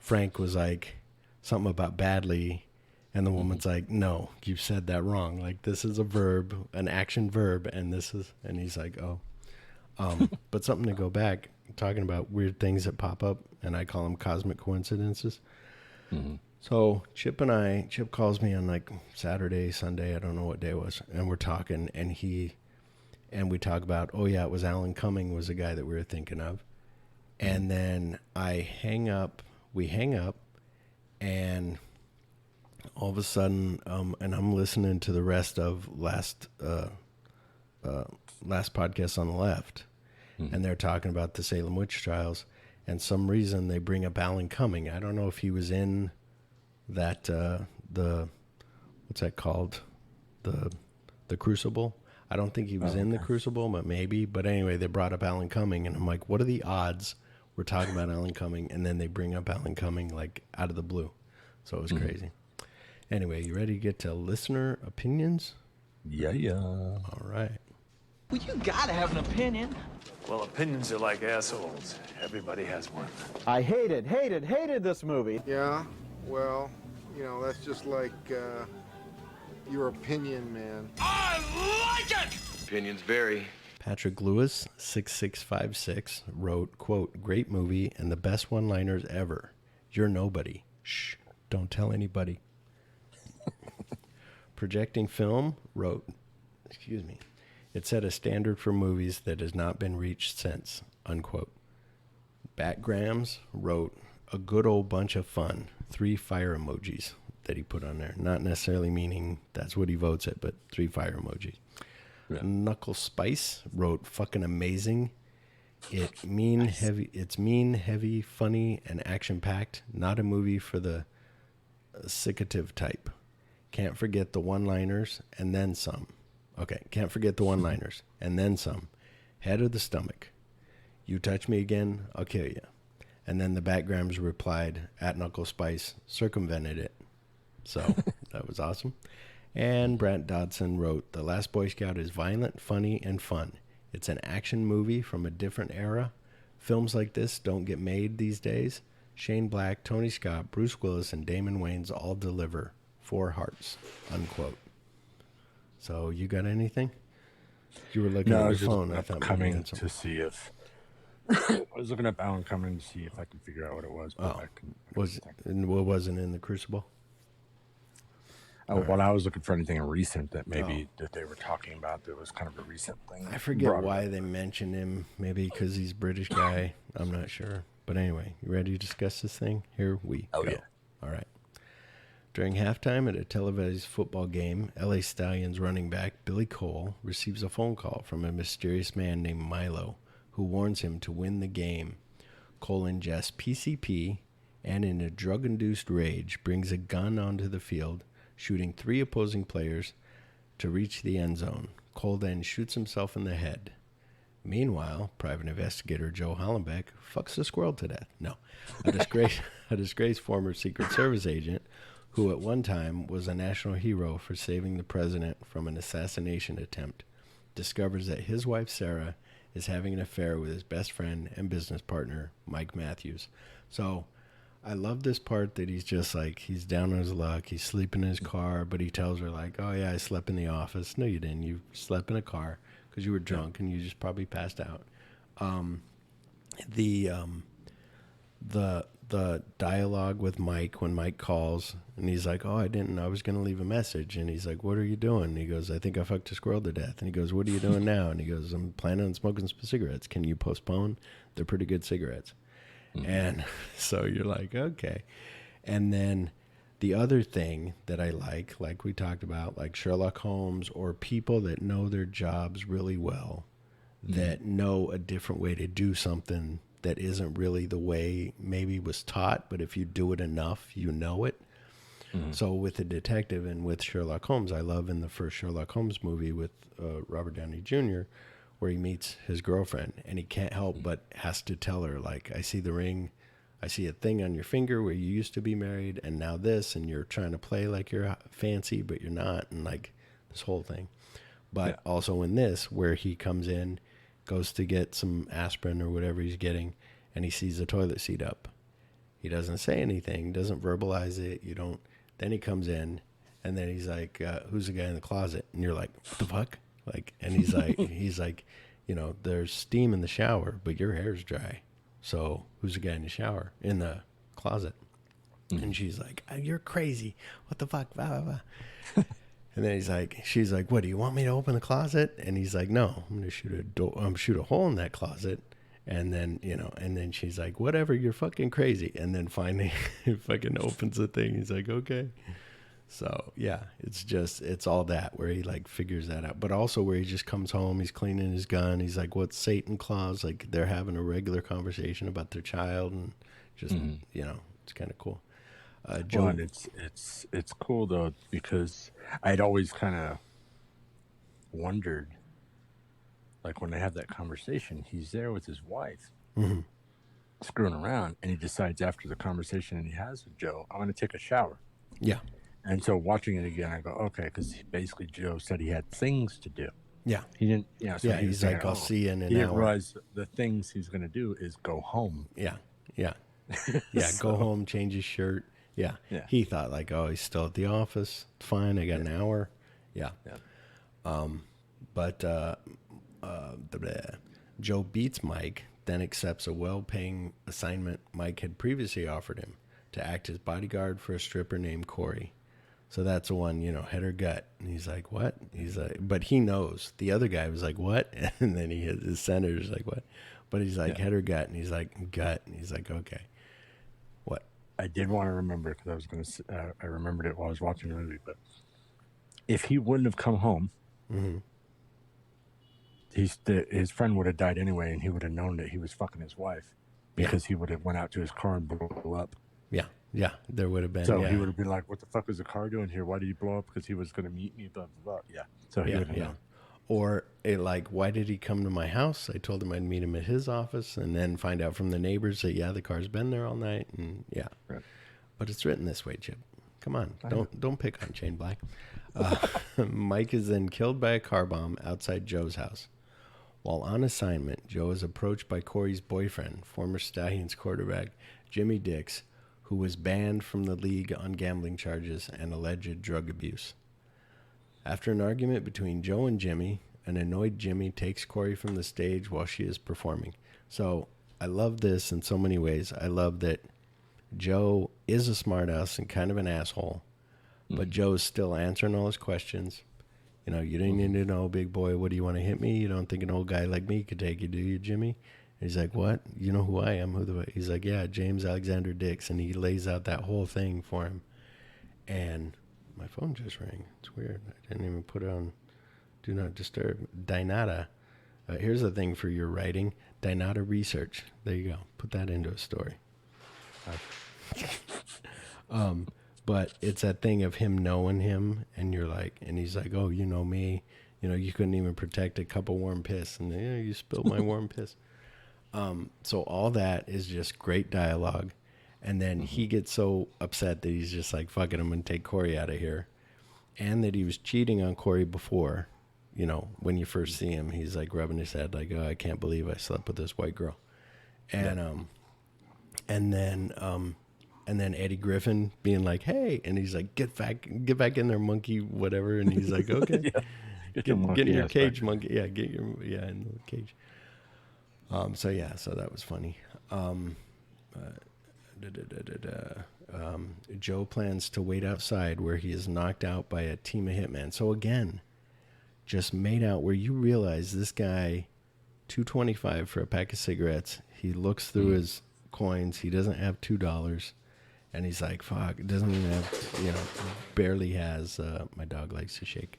Frank was like something about badly, and the woman's like, no, you said that wrong. Like, this is a verb, an action verb, and he's like, oh. But something to go back, talking about weird things that pop up, and I call them cosmic coincidences. So Chip calls me on like Saturday, Sunday, I don't know what day it was, and we're talking, and we talk about, it was Alan Cumming was the guy that we were thinking of. And then we hang up, and all of a sudden, and I'm listening to the rest of last podcast on the left, and they're talking about the Salem witch trials, and some reason they bring up Alan Cumming. I don't know if he was in that what's that called, the Crucible. I don't think he was in the Crucible, but maybe. But anyway, they brought up Alan Cumming, and I'm like, what are the odds we're talking about Alan Cumming, and then they bring up Alan Cumming like out of the blue? So it was crazy. Anyway, you ready to get to listener opinions? Yeah. All right. Well, you gotta have an opinion. Well, opinions are like assholes. Everybody has one. I hated this movie. Yeah, well, you know, that's just like your opinion, man. I like it! Opinions vary. Patrick Lewis, 6656, wrote, quote, great movie and the best one-liners ever. You're nobody. Shh, don't tell anybody. Projecting Film wrote, it set a standard for movies that has not been reached since, unquote. Batgrams wrote, a good old bunch of fun. 3 fire emojis that he put on there. Not necessarily meaning that's what he votes at, but 3 fire emojis. Yeah. Knuckle Spice wrote, fucking amazing. It's mean, heavy, funny, and action-packed. Not a movie for the sickative type. Can't forget the one-liners, and then some. Okay, can't forget the one-liners, and then some. Head of the stomach. You touch me again, I'll kill you. And then the Batgrams replied, at Knuckle Spice, circumvented it. So that was awesome. And Brent Dodson wrote, The Last Boy Scout is violent, funny, and fun. It's an action movie from a different era. Films like this don't get made these days. Shane Black, Tony Scott, Bruce Willis, and Damon Wayans all deliver. 4 hearts, unquote. So you got anything? You were looking at your phone. I thought coming to see if I was looking up Alan Cumming to see if I could figure out what it was. But wasn't in the Crucible? Well, I was looking for anything recent that maybe that they were talking about. That was kind of a recent thing. I forget why they mentioned him. Maybe because he's a British guy. I'm not sure. But anyway, you ready to discuss this thing? Here we go. Yeah. All right. During halftime at a televised football game, LA Stallions running back Billy Cole receives a phone call from a mysterious man named Milo, who warns him to win the game. Cole ingests PCP and, in a drug-induced rage, brings a gun onto the field, shooting 3 opposing players to reach the end zone. Cole then shoots himself in the head. Meanwhile, private investigator Joe Hollenbeck fucks a squirrel to death. No, a disgraced former Secret Service agent who at one time was a national hero for saving the president from an assassination attempt, discovers that his wife Sarah is having an affair with his best friend and business partner, Mike Matthews. So I love this part that he's just like, he's down on his luck. He's sleeping in his car, but he tells her like, oh yeah, I slept in the office. No, you didn't. You slept in a car because you were drunk and you just probably passed out. The dialogue with Mike when Mike calls and he's like, oh, I was going to leave a message. And he's like, what are you doing? And he goes, I think I fucked a squirrel to death. And he goes, what are you doing now? And he goes, I'm planning on smoking some cigarettes. Can you postpone? They're pretty good cigarettes. And so you're like, okay. And then the other thing that I like we talked about, like Sherlock Holmes or people that know their jobs really well, that know a different way to do something that isn't really the way maybe was taught, but if you do it enough, you know it. So with the detective and with Sherlock Holmes, I love in the first Sherlock Holmes movie with Robert Downey Jr., where he meets his girlfriend and he can't help but has to tell her, like, I see the ring, I see a thing on your finger where you used to be married and now this, and you're trying to play like you're fancy, but you're not, and like this whole thing. But also in this, where he comes in, goes to get some aspirin or whatever he's getting, and he sees the toilet seat up. He doesn't say anything, doesn't verbalize it. Then he comes in, and then he's like, who's the guy in the closet? And you're like, what the fuck? Like, and he's like, there's steam in the shower, but your hair's dry. So who's the guy in the shower, in the closet? And she's like, you're crazy. What the fuck? Blah, blah, blah. And then she's like, what, do you want me to open the closet? And he's like, no, I'm going to shoot a hole in that closet. And then, and then she's like, whatever, you're fucking crazy. And then finally he fucking opens the thing. He's like, okay. So yeah, it's all that where he like figures that out, but also where he just comes home, he's cleaning his gun. He's like, what's Satan Claus? Like they're having a regular conversation about their child and just, it's kind of cool. Well, and it's cool though, because I'd always kind of wondered, like when they have that conversation, he's there with his wife screwing around, and he decides after the conversation he has with Joe, I'm going to take a shower. Yeah. And so watching it again, I go, okay, because basically Joe said he had things to do. Yeah. He didn't, so yeah, he's like, I'll see you in an hour. He didn't realize the things he's going to do is go home. Yeah. Yeah. Yeah. Go home, change his shirt. Yeah. He thought like, oh, he's still at the office. Fine. I got an hour. Yeah. But Joe beats Mike, then accepts a well-paying assignment Mike had previously offered him to act as bodyguard for a stripper named Corey. So that's the one, head or gut. And he's like, what? He's like, but he knows. The other guy was like, what? And then his senator's like, what? But he's like, head or gut? And he's like, gut. And he's like, okay. What? I did want to remember, because I was going to, I remembered it while I was watching the movie, but if he wouldn't have come home, his friend would have died anyway, and he would have known that he was fucking his wife, because he would have went out to his car and blew up. Yeah. Yeah, there would have been. So he would have been like, what the fuck was the car doing here? Why did he blow up? Because he was going to meet me, blah, blah, blah. Yeah. So he would have known. Or why did he come to my house? I told him I'd meet him at his office, and then find out from the neighbors that, the car's been there all night. And right. But it's written this way, Chip. Come on. Don't pick on Shane Black. Mike is then killed by a car bomb outside Joe's house. While on assignment, Joe is approached by Corey's boyfriend, former Stallions quarterback Jimmy Dix, who was banned from the league on gambling charges and alleged drug abuse. After an argument between Joe and Jimmy, an annoyed Jimmy takes Corey from the stage while she is performing. So I love this in so many ways. I love that Joe is a smartass and kind of an asshole, but Joe's still answering all his questions. You didn't need to know, big boy, what do you want to hit me? You don't think an old guy like me could take you, do you, Jimmy? And he's like, what? You know who I am? He's like, yeah, James Alexander Dix. And he lays out that whole thing for him. And my phone just rang. It's weird. I didn't even put it on Do Not Disturb. Dinata. Here's the thing for your writing. Dinata research. There you go. Put that into a story. But it's that thing of him knowing him, and you're like, and he's like, oh, you know me. You couldn't even protect a cup of warm piss. And you spilled my warm piss. So all that is just great dialogue. And then he gets so upset that he's just like, fuck it, I'm going to take Corey out of here. And that he was cheating on Corey before, you know, when you first see him, he's like rubbing his head like, oh, I can't believe I slept with this white girl. And, and then Eddie Griffin being like, hey, and he's like, get back in there, monkey, whatever. And he's like, okay, get in your cage, monkey. Yeah. In the cage. So that was funny. Joe plans to wait outside where he is knocked out by a team of hitmen. So again, just made out where you realize this guy, $2.25 for a pack of cigarettes. He looks through his coins. He doesn't have $2. And he's like, fuck, doesn't even have, you know, barely has, my dog likes to shake,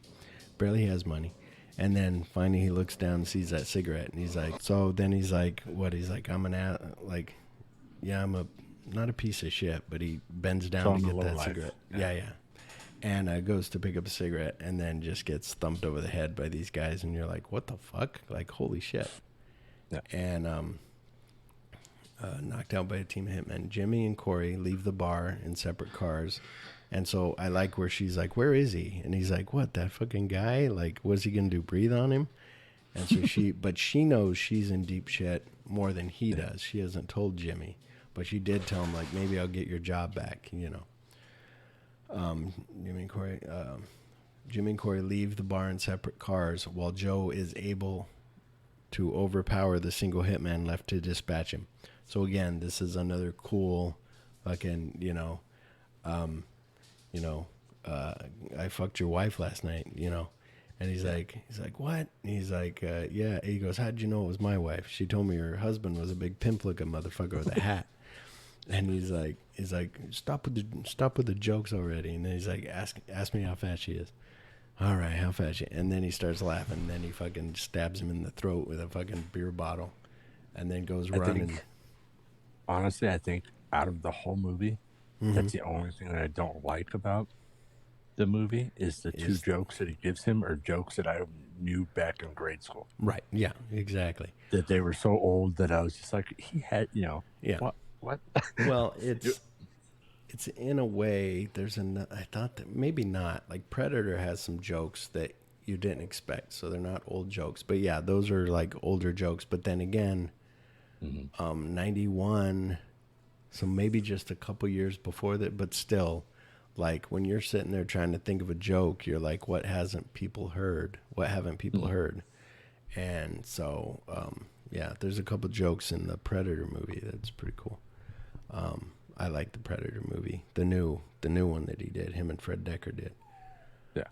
barely has money. And then finally he looks down and sees that cigarette. And he's like, so then he's like, what? He's like, I'm not a piece of shit, but he bends down to get that cigarette. Yeah. And goes to pick up a cigarette and then just gets thumped over the head by these guys. And you're like, what the fuck? Like, holy shit. Yeah. And knocked out by a team of hitmen. Jimmy and Corey leave the bar in separate cars. And so I like where she's like, where is he? And he's like, what, that fucking guy? Like, what's he going to do, breathe on him? And so but she knows she's in deep shit more than he does. She hasn't told Jimmy. But she did tell him, like, maybe I'll get your job back, you know. Jimmy and Corey leave the bar in separate cars while Joe is able to overpower the single hitman left to dispatch him. So, again, this is another cool fucking, I fucked your wife last night, you know. And he's like, what? And he's like, yeah. He goes, how'd you know it was my wife? She told me her husband was a big pimp-looking motherfucker with a hat. And he's like, stop with the jokes already. And then he's like, ask me how fast she is. All right, how fast she? And then he starts laughing. And then he fucking stabs him in the throat with a fucking beer bottle, and then goes running. Honestly, I think out of the whole movie, that's the only thing that I don't like about the movie is the two jokes that he gives him are jokes that I knew back in grade school. Right. Yeah. Exactly. That they were so old that I was just like, he had, you know. Yeah. What? Well, it's in a way. I thought that maybe not. Like Predator has some jokes that you didn't expect, so they're not old jokes. But yeah, those are like older jokes. But then again, 91, so maybe just a couple years before that. But still, like when you're sitting there trying to think of a joke, you're like, what haven't people heard? What haven't people heard? And so, yeah, there's a couple jokes in the Predator movie that's pretty cool. I like the Predator movie, the new one that he did, him and Fred Decker did. Yeah.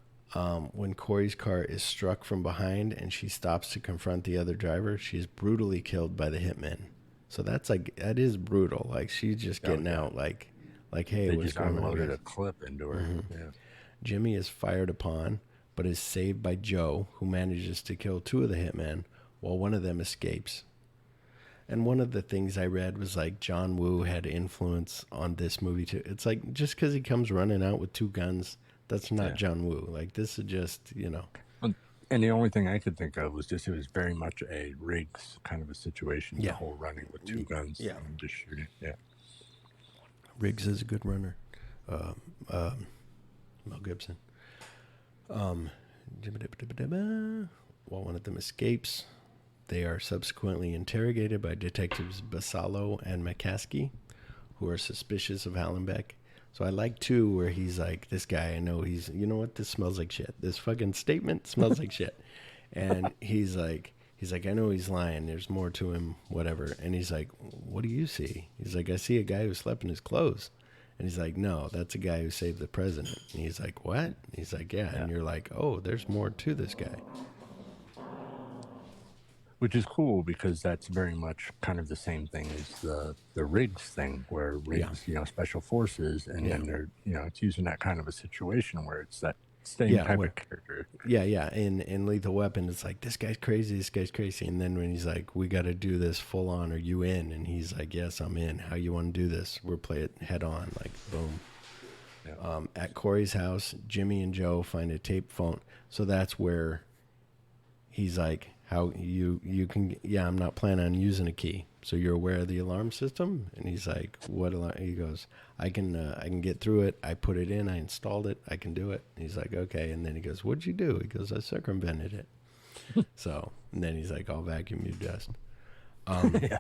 When Corey's car is struck from behind and she stops to confront the other driver, she's brutally killed by the hitman. So that is brutal. Like she's just getting out like, hey, they what's just going on? unloaded a clip into her. Yeah. Jimmy is fired upon, but is saved by Joe, who manages to kill two of the hitmen while one of them escapes. And one of the things I read was like John Woo had influence on this movie too. It's like just because he comes running out with two guns, that's not John Woo. Like this is just, you know. And the only thing I could think of was just it was very much a Riggs kind of a situation. Yeah. The whole running with two guns and just shooting. Yeah. Riggs is a good runner. Mel Gibson. While one of them escapes, they are subsequently interrogated by detectives Basallo and McCaskey, who are suspicious of Hallenbeck. So I like too where he's like, this guy, I know he's, you know what, this smells like shit. This fucking statement smells like shit. And he's like, I know he's lying. There's more to him, whatever. And he's like, what do you see? He's like, I see a guy who slept in his clothes. And he's like, no, that's a guy who saved the president. And he's like, what? And he's like, yeah. And you're like, oh, there's more to this guy. Which is cool because that's very much kind of the same thing as the Riggs thing, where Riggs, special forces, and then they're, it's using that kind of a situation where it's that same type of character. Yeah. In Lethal Weapon, it's like, this guy's crazy. And then when he's like, we got to do this full on, are you in? And he's like, yes, I'm in. How you want to do this? We'll play it head on, like boom. Yeah. At Corey's house, Jimmy and Joe find a tape phone. So that's where he's like, how you can, yeah, I'm not planning on using a key. So you're aware of the alarm system? And he's like, what alarm? He goes, I can get through it. I put it in, I installed it, I can do it. And he's like, okay. And then he goes, what'd you do? He goes, I circumvented it. So, and then he's like, I'll vacuum you dust. Yeah.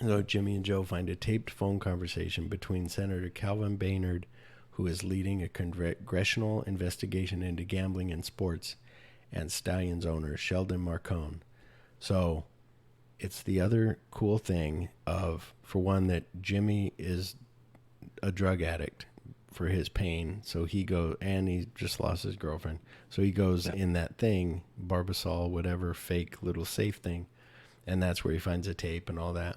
So Jimmy and Joe find a taped phone conversation between Senator Calvin Baynard, who is leading a congressional investigation into gambling in sports, and Stallions owner Sheldon Marcone. So it's the other cool thing of, for one, that Jimmy is a drug addict for his pain. So he goes, and he just lost his girlfriend. So he goes in that thing, Barbasol, whatever, fake little safe thing. And that's where he finds a tape and all that.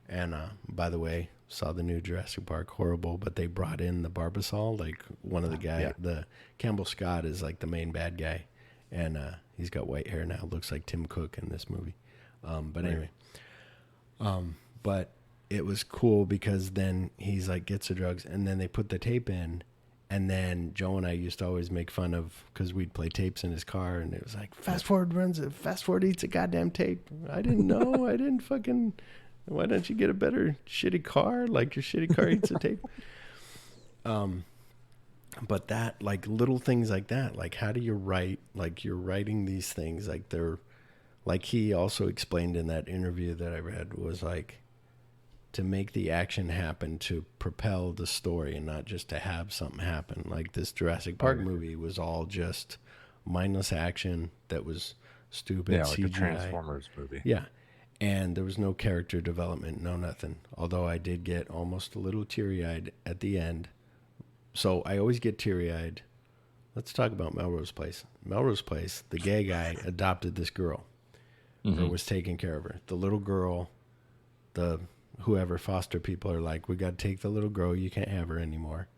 And by the way, saw the new Jurassic Park, horrible, but they brought in the Barbasol, like one of the guys, the Campbell Scott is like the main bad guy. And he's got white hair now, looks like Tim Cook in this movie. But anyway, but it was cool because then he's like, gets the drugs, and then they put the tape in. And then Joe and I used to always make fun of, because we'd play tapes in his car, and it was like, fast forward eats a goddamn tape. I didn't know. I didn't fucking, why don't you get a better shitty car? Like your shitty car eats a tape. But that, like little things like that, like how do you write, like you're writing these things, like they're, like he also explained in that interview that I read, was like, to make the action happen, to propel the story, and not just to have something happen. Like this Jurassic Park movie was all just mindless action that was stupid. Yeah, like CGI. a Transformers movie. Yeah. And there was no character development, no nothing. Although I did get almost a little teary-eyed at the end. So I always get teary-eyed. Let's talk about Melrose Place. Melrose Place, the gay guy adopted this girl, or was taking care of her. The little girl, whoever foster people are like, we got to take the little girl. You can't have her anymore.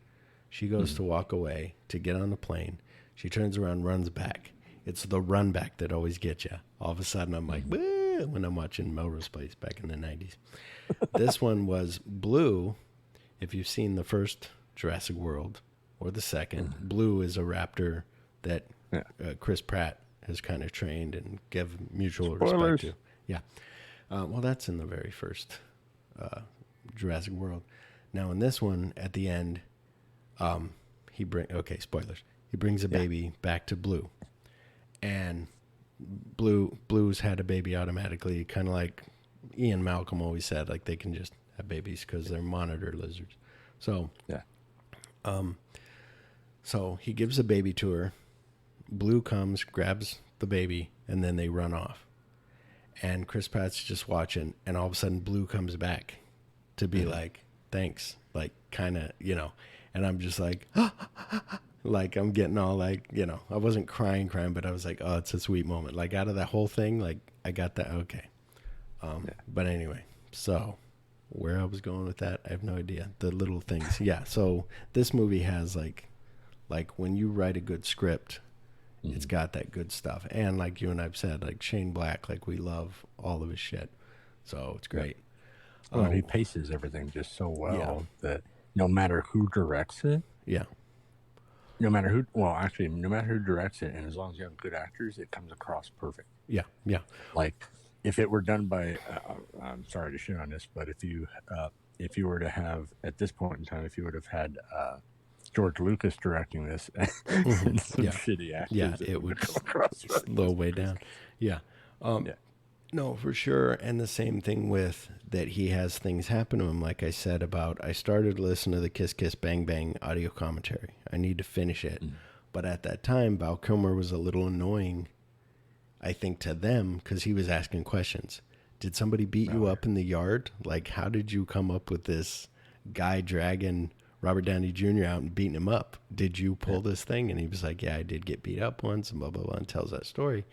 She goes to walk away to get on the plane. She turns around, runs back. It's the run back that always gets you. All of a sudden, I'm like, when I'm watching Melrose Place back in the 90s. This one was Blue. If you've seen the first Jurassic World or the second, Blue is a raptor that Chris Pratt has kind of trained and give mutual respect to. Yeah. Well, that's in the very first Jurassic World. Now in this one, at the end, spoilers. He brings a baby back to Blue, and Blue's had a baby automatically, kind of like Ian Malcolm always said, like they can just have babies because they're monitor lizards. So so he gives a baby to her. Blue comes, grabs the baby, and then they run off. And Chris Pratt's just watching, and all of a sudden Blue comes back to be like, thanks, like kind of, and I'm just like, like I'm getting all like, I wasn't crying, but I was like, oh, it's a sweet moment. Like out of that whole thing, like I got that. Okay. But anyway, so where I was going with that, I have no idea. The little things. Yeah. So this movie has like when you write a good script, it's got that good stuff. And like you and I've said, like Shane Black, like we love all of his shit. So it's great. Well, he paces everything just so well that no matter who directs it. Yeah. No matter who directs it, and as long as you have good actors, it comes across perfect. Yeah. Yeah. Like if it were done by, I'm sorry to shit on this, but if you were to have, at this point in time, if you would have had George Lucas directing this and some shitty actors, it would come across low way down. Yeah. No, for sure. And the same thing with that he has things happen to him. Like I said I started to listen to the Kiss Kiss Bang Bang audio commentary. I need to finish it. But at that time, Val Kilmer was a little annoying, I think, to them because he was asking questions. Did somebody beat you up in the yard? Like, how did you come up with this guy dragging Robert Downey Jr. out and beating him up? Did you pull this thing? And he was like, yeah, I did get beat up once, and blah, blah, blah, and tells that story.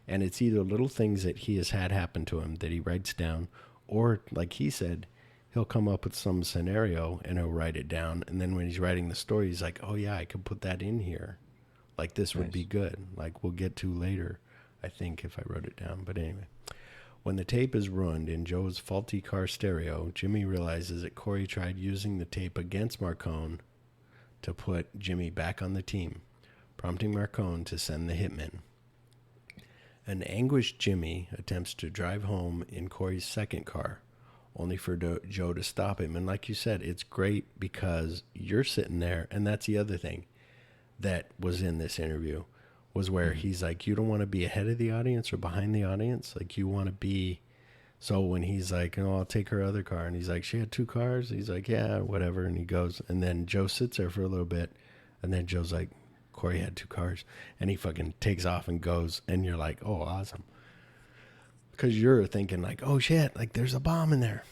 And it's either little things that he has had happen to him that he writes down, or like he said, he'll come up with some scenario and he'll write it down. And then when he's writing the story, he's like, oh yeah, I could put that in here. Like this would be good. Like we'll get to later, I think, if I wrote it down. But anyway, when the tape is ruined in Joe's faulty car stereo, Jimmy realizes that Corey tried using the tape against Marcone to put Jimmy back on the team, prompting Marcone to send the hitmen. An anguished Jimmy attempts to drive home in Corey's second car, only for Joe to stop him. And like you said, it's great because you're sitting there, and that's the other thing that was in this interview, was where he's like, you don't want to be ahead of the audience or behind the audience. Like, you want to be... So when he's like, oh, I'll take her other car, and he's like, she had 2 cars? He's like, yeah, whatever. And he goes, and then Joe sits there for a little bit, and then Joe's like, Corey had 2 cars, and he fucking takes off and goes, and you're like, oh, awesome. Because you're thinking like, oh shit, like there's a bomb in there.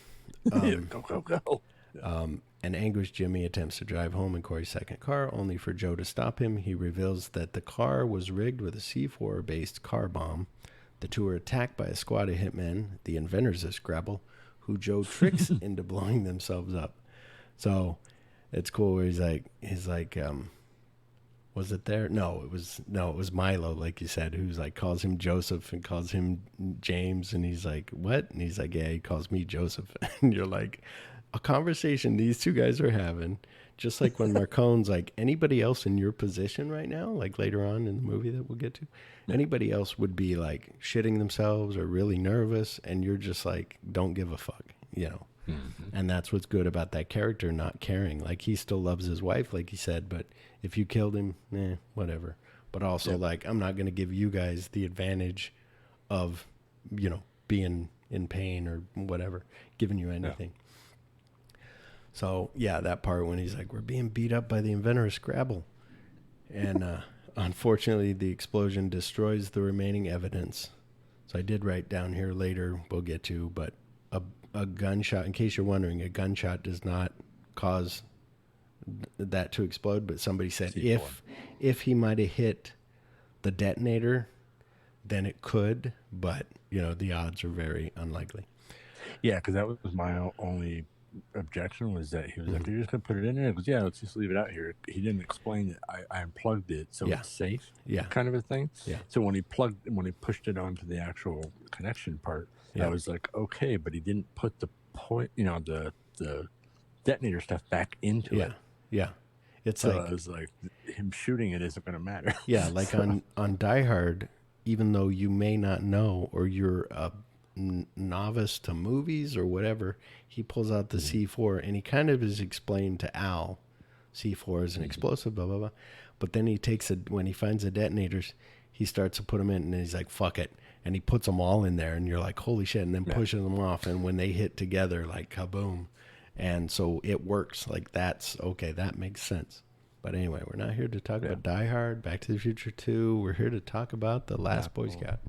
Go. An anguished Jimmy attempts to drive home in Corey's second car, only for Joe to stop him. He reveals that the car was rigged with a C4-based car bomb. The two are attacked by a squad of hitmen, the inventors of Scrabble, who Joe tricks into blowing themselves up. So it's cool where he's like, was it there? No, it was Milo, like you said, who's like, calls him Joseph and calls him James. And he's like, what? And he's like, yeah, he calls me Joseph. And you're like, a conversation these 2 guys are having, just like when Marcone's like, anybody else in your position right now, like later on in the movie that we'll get to, anybody else would be like shitting themselves or really nervous, and you're just like, don't give a fuck, you know. And that's what's good about that character, not caring. Like, he still loves his wife, like he said, but if you killed him, whatever. But also, like, I'm not going to give you guys the advantage of, you know, being in pain or whatever, giving you anything. So, yeah, that part when he's like, we're being beat up by the inventor of Scrabble. And unfortunately, the explosion destroys the remaining evidence. So I did write down here later, we'll get to, but a gunshot, in case you're wondering, a gunshot does not cause that to explode. But somebody said if he might have hit the detonator, then it could. But, you know, the odds are very unlikely. Yeah, because that was my only objection, was that he was like, you're just gonna put it in there? It goes, yeah, let's just leave it out here. He didn't explain that I unplugged it so it's safe, kind of a thing. So when he pushed it onto the actual connection part, I was like, okay, but he didn't put the point, you know, the detonator stuff back into it. It's so like, I was like, him shooting it isn't gonna matter. Like on Die Hard, even though you may not know, or you're a novice to movies or whatever, he pulls out the C4, and he kind of is explained to Al, C4 is an explosive, blah blah blah. But then he takes it, when he finds the detonators, he starts to put them in, and he's like, fuck it, and he puts them all in there, and you're like, holy shit, and then pushes them off, and when they hit together, like kaboom. And so it works. Like, that's okay, that makes sense. But anyway, we're not here to talk about Die Hard, Back to the Future 2. We're here to talk about The Last Boy Scout.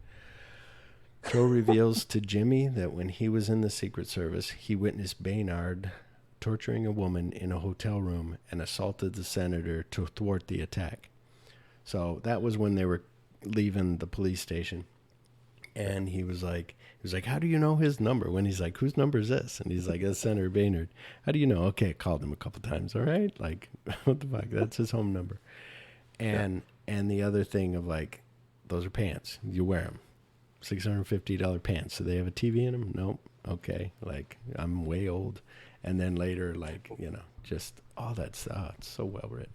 Joe reveals to Jimmy that when he was in the Secret Service, he witnessed Baynard torturing a woman in a hotel room and assaulted the senator to thwart the attack. So that was when they were leaving the police station. And he was like, how do you know his number? When he's like, whose number is this? And he's like, that's Senator Baynard. How do you know? Okay, I called him a couple times. All right. Like, what the fuck? That's his home number. And the other thing of like, those are pants. You wear them. $650 pants. Do they have a TV in them? Nope. Okay. Like, I'm way old. And then later, like, you know, just all that stuff. It's so well written.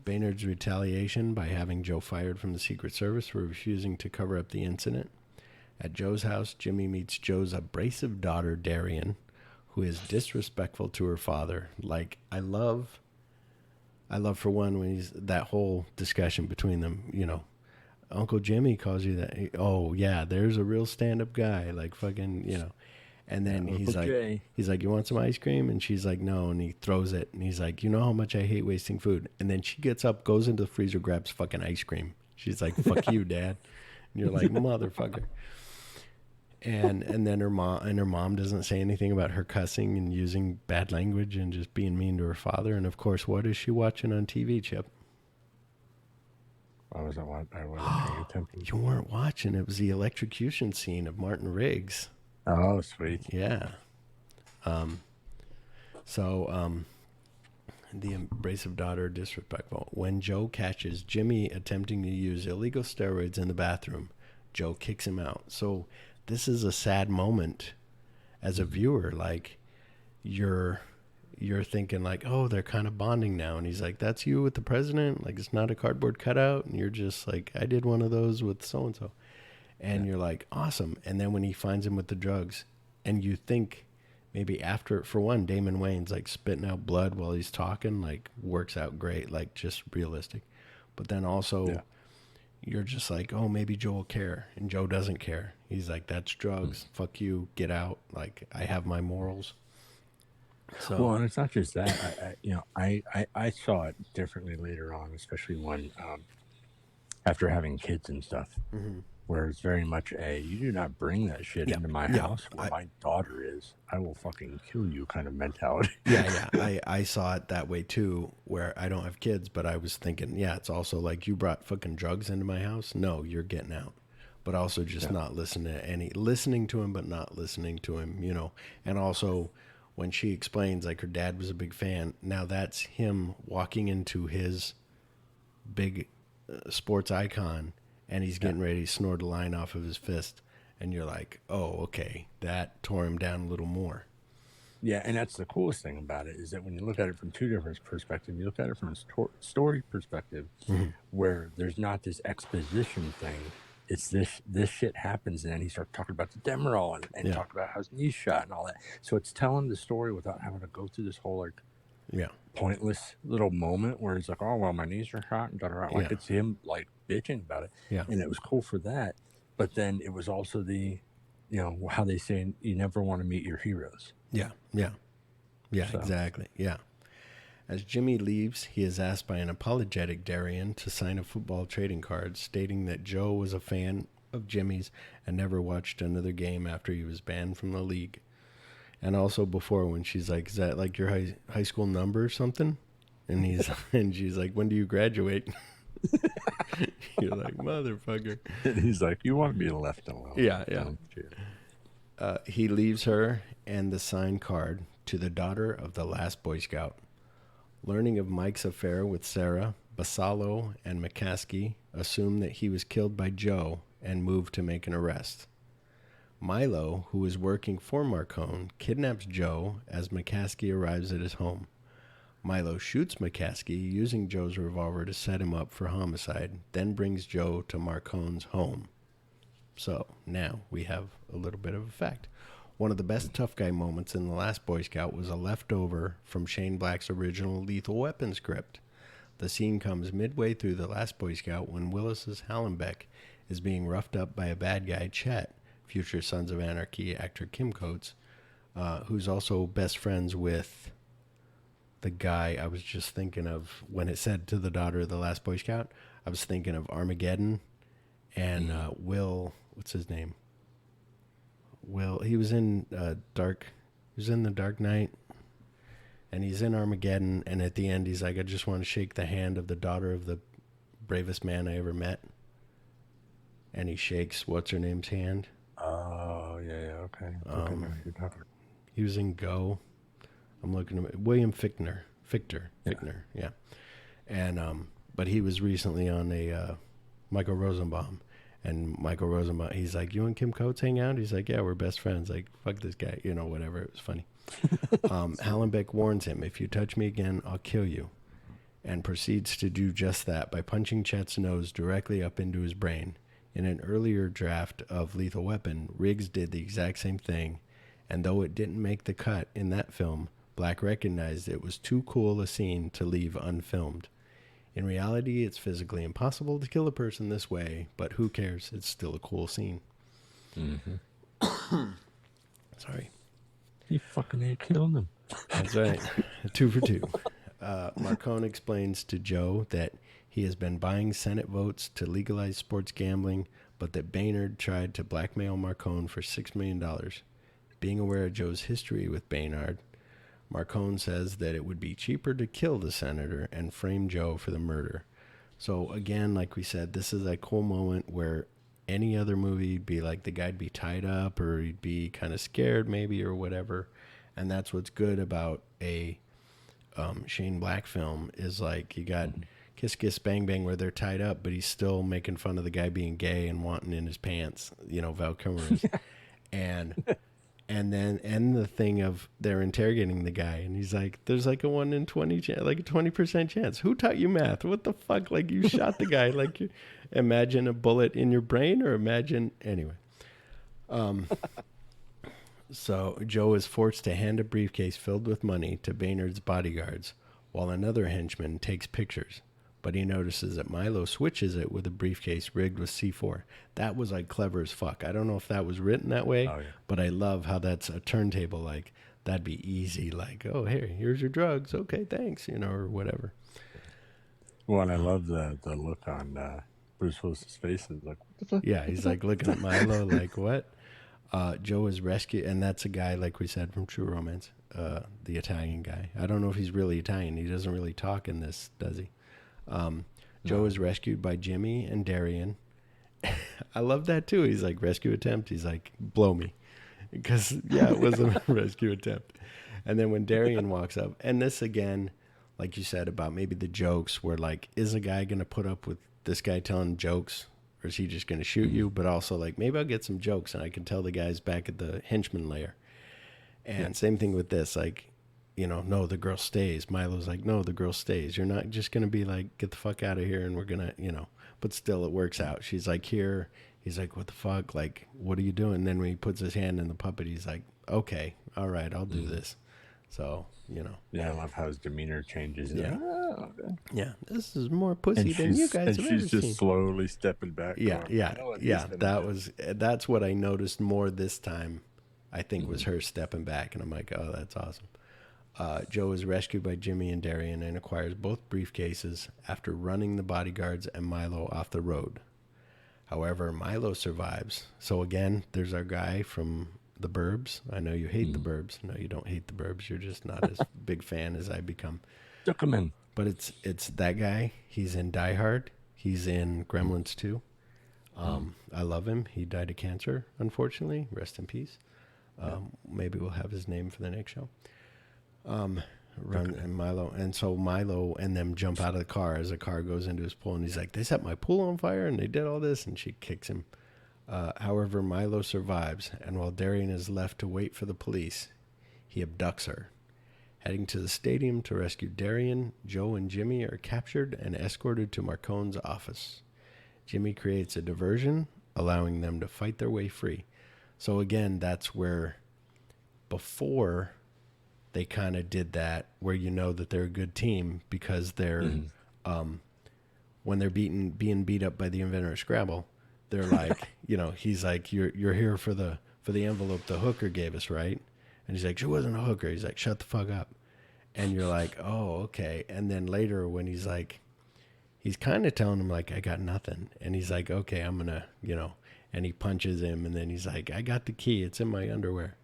Baynard's retaliation by having Joe fired from the Secret Service for refusing to cover up the incident. At Joe's house, Jimmy meets Joe's abrasive daughter, Darian, who is disrespectful to her father. Like, I love for one, when he's that whole discussion between them, you know, Uncle Jimmy calls you that. Oh yeah, there's a real stand-up guy, like fucking, you know. And then he's like, you want some ice cream? And she's like, no. And he throws it. And he's like, you know how much I hate wasting food. And then she gets up, goes into the freezer, grabs fucking ice cream. She's like, fuck you, Dad. And you're like, motherfucker. And then her mom doesn't say anything about her cussing and using bad language and just being mean to her father. And of course, what is she watching on TV, Chip? I wasn't paying attention. You weren't watching. It was the electrocution scene of Martin Riggs. Oh, sweet. Yeah. The abrasive daughter, disrespectful. When Joe catches Jimmy attempting to use illegal steroids in the bathroom, Joe kicks him out. So this is a sad moment as a viewer. Like, you're you're thinking like, oh, they're kind of bonding now. And he's like, that's you with the president? Like, it's not a cardboard cutout. And you're just like, I did one of those with so-and-so. And you're like, awesome. And then when he finds him with the drugs, and you think maybe after, for one, Damon Wayans like spitting out blood while he's talking, like works out great, like just realistic. But then also you're just like, oh, maybe Joe will care. And Joe doesn't care. He's like, that's drugs. Fuck you. Get out. Like, I have my morals. So, well, and it's not just that. I saw it differently later on, especially when after having kids and stuff, where it's very much you do not bring that shit into my house where my daughter is. I will fucking kill you kind of mentality. I saw it that way too, where I don't have kids, but I was thinking, it's also like, you brought fucking drugs into my house. No, you're getting out. But also just not listening to him, but not listening to him, you know. And also, when she explains, like, her dad was a big fan, now that's him walking into his big sports icon, and he's getting ready to snort a line off of his fist. And you're like, oh, okay, that tore him down a little more. Yeah, and that's the coolest thing about it, is that when you look at it from two different perspectives, you look at it from a story perspective, where there's not this exposition thing. It's this shit happens, and then he starts talking about the Demerol and talk about how his knee's shot and all that. So it's telling the story without having to go through this whole pointless little moment where he's like, oh well, my knees are shot and like it's him like bitching about it. And it was cool for that. But then it was also the, how they say you never want to meet your heroes. Exactly. As Jimmy leaves, he is asked by an apologetic Darian to sign a football trading card stating that Joe was a fan of Jimmy's and never watched another game after he was banned from the league. And also before, when she's like, is that like your high school number or something? And she's like, when do you graduate? You're like, motherfucker. And he's like, you want to be left alone. He leaves her and the signed card to the daughter of the last Boy Scout. Learning of Mike's affair with Sarah, Basalo and McCaskey assume that he was killed by Joe and move to make an arrest. Milo, who is working for Marcone, kidnaps Joe as McCaskey arrives at his home. Milo shoots McCaskey using Joe's revolver to set him up for homicide, then brings Joe to Marcone's home. So now we have a little bit of a fact. One of the best tough guy moments in The Last Boy Scout was a leftover from Shane Black's original Lethal Weapon script. The scene comes midway through The Last Boy Scout when Willis's Hallenbeck is being roughed up by a bad guy, Chet, future Sons of Anarchy actor Kim Coates, who's also best friends with the guy I was just thinking of when it said to the daughter of the last Boy Scout. I was thinking of Armageddon and Will, what's his name? Will, he was in the Dark Knight, and he's in Armageddon, and at the end he's like, I just want to shake the hand of the daughter of the bravest man I ever met. And he shakes what's her name's hand. Oh yeah, okay. You're talking. He was in Go. I'm looking at William Fichtner, yeah. And but he was recently on a Michael Rosenbaum. And Michael Rosenbaum, he's like, you and Kim Coates hang out? He's like, yeah, we're best friends. Like, fuck this guy, whatever. It was funny. Hallenbeck warns him, if you touch me again, I'll kill you. And proceeds to do just that by punching Chet's nose directly up into his brain. In an earlier draft of Lethal Weapon, Riggs did the exact same thing. And though it didn't make the cut in that film, Black recognized it was too cool a scene to leave unfilmed. In reality, it's physically impossible to kill a person this way, but who cares? It's still a cool scene. Sorry. He fucking killed him. That's right. 2 for 2. Marcone explains to Joe that he has been buying Senate votes to legalize sports gambling, but that Baynard tried to blackmail Marcone for $6 million. Being aware of Joe's history with Baynard, Marcone says that it would be cheaper to kill the senator and frame Joe for the murder. So again, like we said, this is a cool moment where any other movie would be like the guy'd be tied up or he'd be kind of scared maybe or whatever. And that's what's good about a Shane Black film is like you got Kiss Kiss Bang Bang where they're tied up, but he's still making fun of the guy being gay and wanting in his pants, Val Kilmer is. And And then the thing of they're interrogating the guy, and he's like, "There's like a 1 in 20 chance, like a 20% chance. Who taught you math? What the fuck? Like you shot the guy. Like you imagine a bullet in your brain, or imagine anyway." So Joe is forced to hand a briefcase filled with money to Baynard's bodyguards, while another henchman takes pictures. But he notices that Milo switches it with a briefcase rigged with C4. That was like clever as fuck. I don't know if that was written that way, but I love how that's a turntable. Like that'd be easy. Like, oh, here, here's your drugs. Okay, thanks, or whatever. Well, and I love the look on Bruce Willis's face. Is like, what the fuck? Yeah, he's like looking at Milo like, what? Joe is rescued, and that's a guy, like we said, from True Romance, the Italian guy. I don't know if he's really Italian. He doesn't really talk in this, does he? Joe is rescued by Jimmy and Darian. I love that, too. He's like, rescue attempt. He's like, blow me. Because, yeah, it was a rescue attempt. And then when Darian walks up, and this, again, like you said, about maybe the jokes, where, like, is a guy going to put up with this guy telling jokes? Or is he just going to shoot you? But also, like, maybe I'll get some jokes and I can tell the guys back at the henchman lair. And same thing with this. Like, no, the girl stays. Milo's like, no, the girl stays. You're not just going to be like, get the fuck out of here and we're going to, But still, it works out. She's like, here. He's like, what the fuck? Like, what are you doing? And then when he puts his hand in the puppet, he's like, okay, all right, I'll do this. So, Yeah, I love how his demeanor changes. Yeah. Oh, okay. Yeah, this is more pussy than you guys have ever she's just seen. slowly stepping back. Yeah, going, that's what I noticed more this time. I think was her stepping back, and I'm like, oh, that's awesome. Joe is rescued by Jimmy and Darian and acquires both briefcases after running the bodyguards and Milo off the road. However, Milo survives. So again, there's our guy from The Burbs. I know you hate The Burbs. No, you don't hate The Burbs. You're just not as big fan as I become. Duckerman. But it's that guy. He's in Die Hard. He's in Gremlins 2. I love him. He died of cancer, unfortunately. Rest in peace. Maybe we'll have his name for the next show. And Milo, and so Milo and them jump out of the car as the car goes into his pool, and he's like, they set my pool on fire and they did all this, and she kicks him. However, Milo survives, and while Darian is left to wait for the police, he abducts her. Heading to the stadium to rescue Darian, Joe and Jimmy are captured and escorted to Marcone's office. Jimmy creates a diversion, allowing them to fight their way free. So again, that's where before they kind of did that, where that they're a good team because they're when they're being beat up by the inventor of Scrabble, they're like, he's like, you're here for the envelope the hooker gave us, right? And he's like, she wasn't a hooker. He's like, shut the fuck up. And you're like, oh, okay. And then later when he's like, he's kind of telling him like, I got nothing. And he's like, okay, I'm going to, and he punches him. And then he's like, I got the key. It's in my underwear.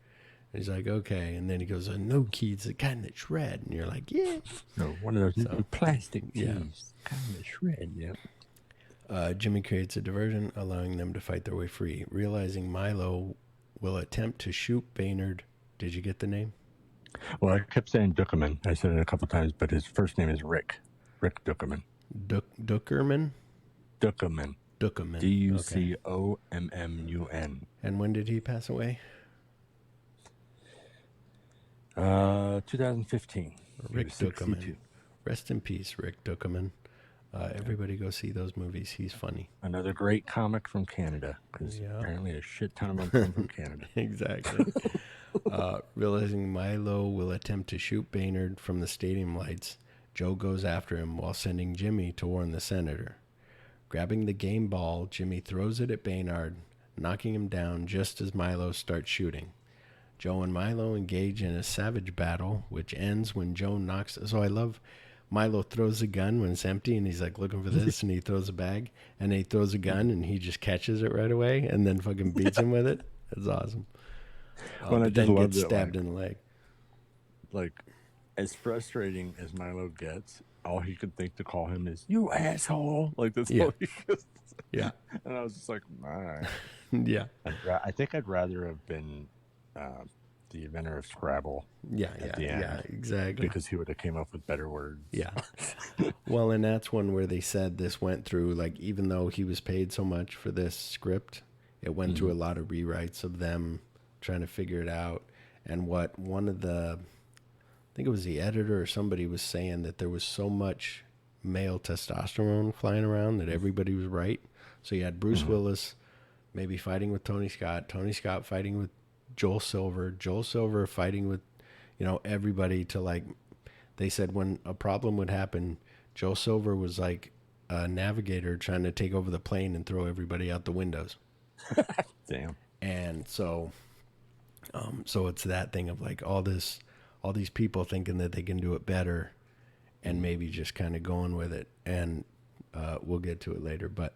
And he's like, okay. And then he goes, no key. It's the kind that shred. And you're like, yeah. No, one of those little plastic keys. Yeah. Kind of shred, yeah. Jimmy creates a diversion, allowing them to fight their way free. Realizing Milo will attempt to shoot Baynard. Did you get the name? Well, I kept saying Duckerman. I said it a couple times, but his first name is Rick. Rick Duckerman. Duckerman? Duckerman. Duckerman. Ducommun. And when did he pass away? 2015. Rick Duckerman. Rest in peace, Rick Duckerman. Everybody go see those movies. He's funny. Another great comic from Canada, because apparently a shit ton of them come from Canada. Exactly. Realizing Milo will attempt to shoot Baynard from the stadium lights, Joe goes after him while sending Jimmy to warn the senator. Grabbing the game ball, Jimmy throws it at Baynard, knocking him down just as Milo starts shooting. Joe and Milo engage in a savage battle, which ends when Joe knocks... So I love... Milo throws a gun when it's empty, and he's like looking for this, and he throws a bag, and he throws a gun, and he just catches it right away, and then fucking beats him with it. That's awesome. Well, I then just gets stabbed in the leg. Like, as frustrating as Milo gets, all he could think to call him is, you asshole. Like, that's all he just... Yeah. And I was just like, all right. Yeah. I think I'd rather have been the inventor of Scrabble. Yeah, exactly. Because he would have came up with better words. Yeah. Well, and that's one where they said this went through, like, even though he was paid so much for this script, it went through a lot of rewrites of them trying to figure it out. And what one of the, I think it was the editor or somebody was saying that there was so much male testosterone flying around that everybody was right. So you had Bruce Willis maybe fighting with Tony Scott fighting with Joel Silver fighting with, everybody to like, they said when a problem would happen, Joel Silver was like a navigator trying to take over the plane and throw everybody out the windows. Damn. And so it's that thing of like all these people thinking that they can do it better and maybe just kind of going with it. And we'll get to it later, but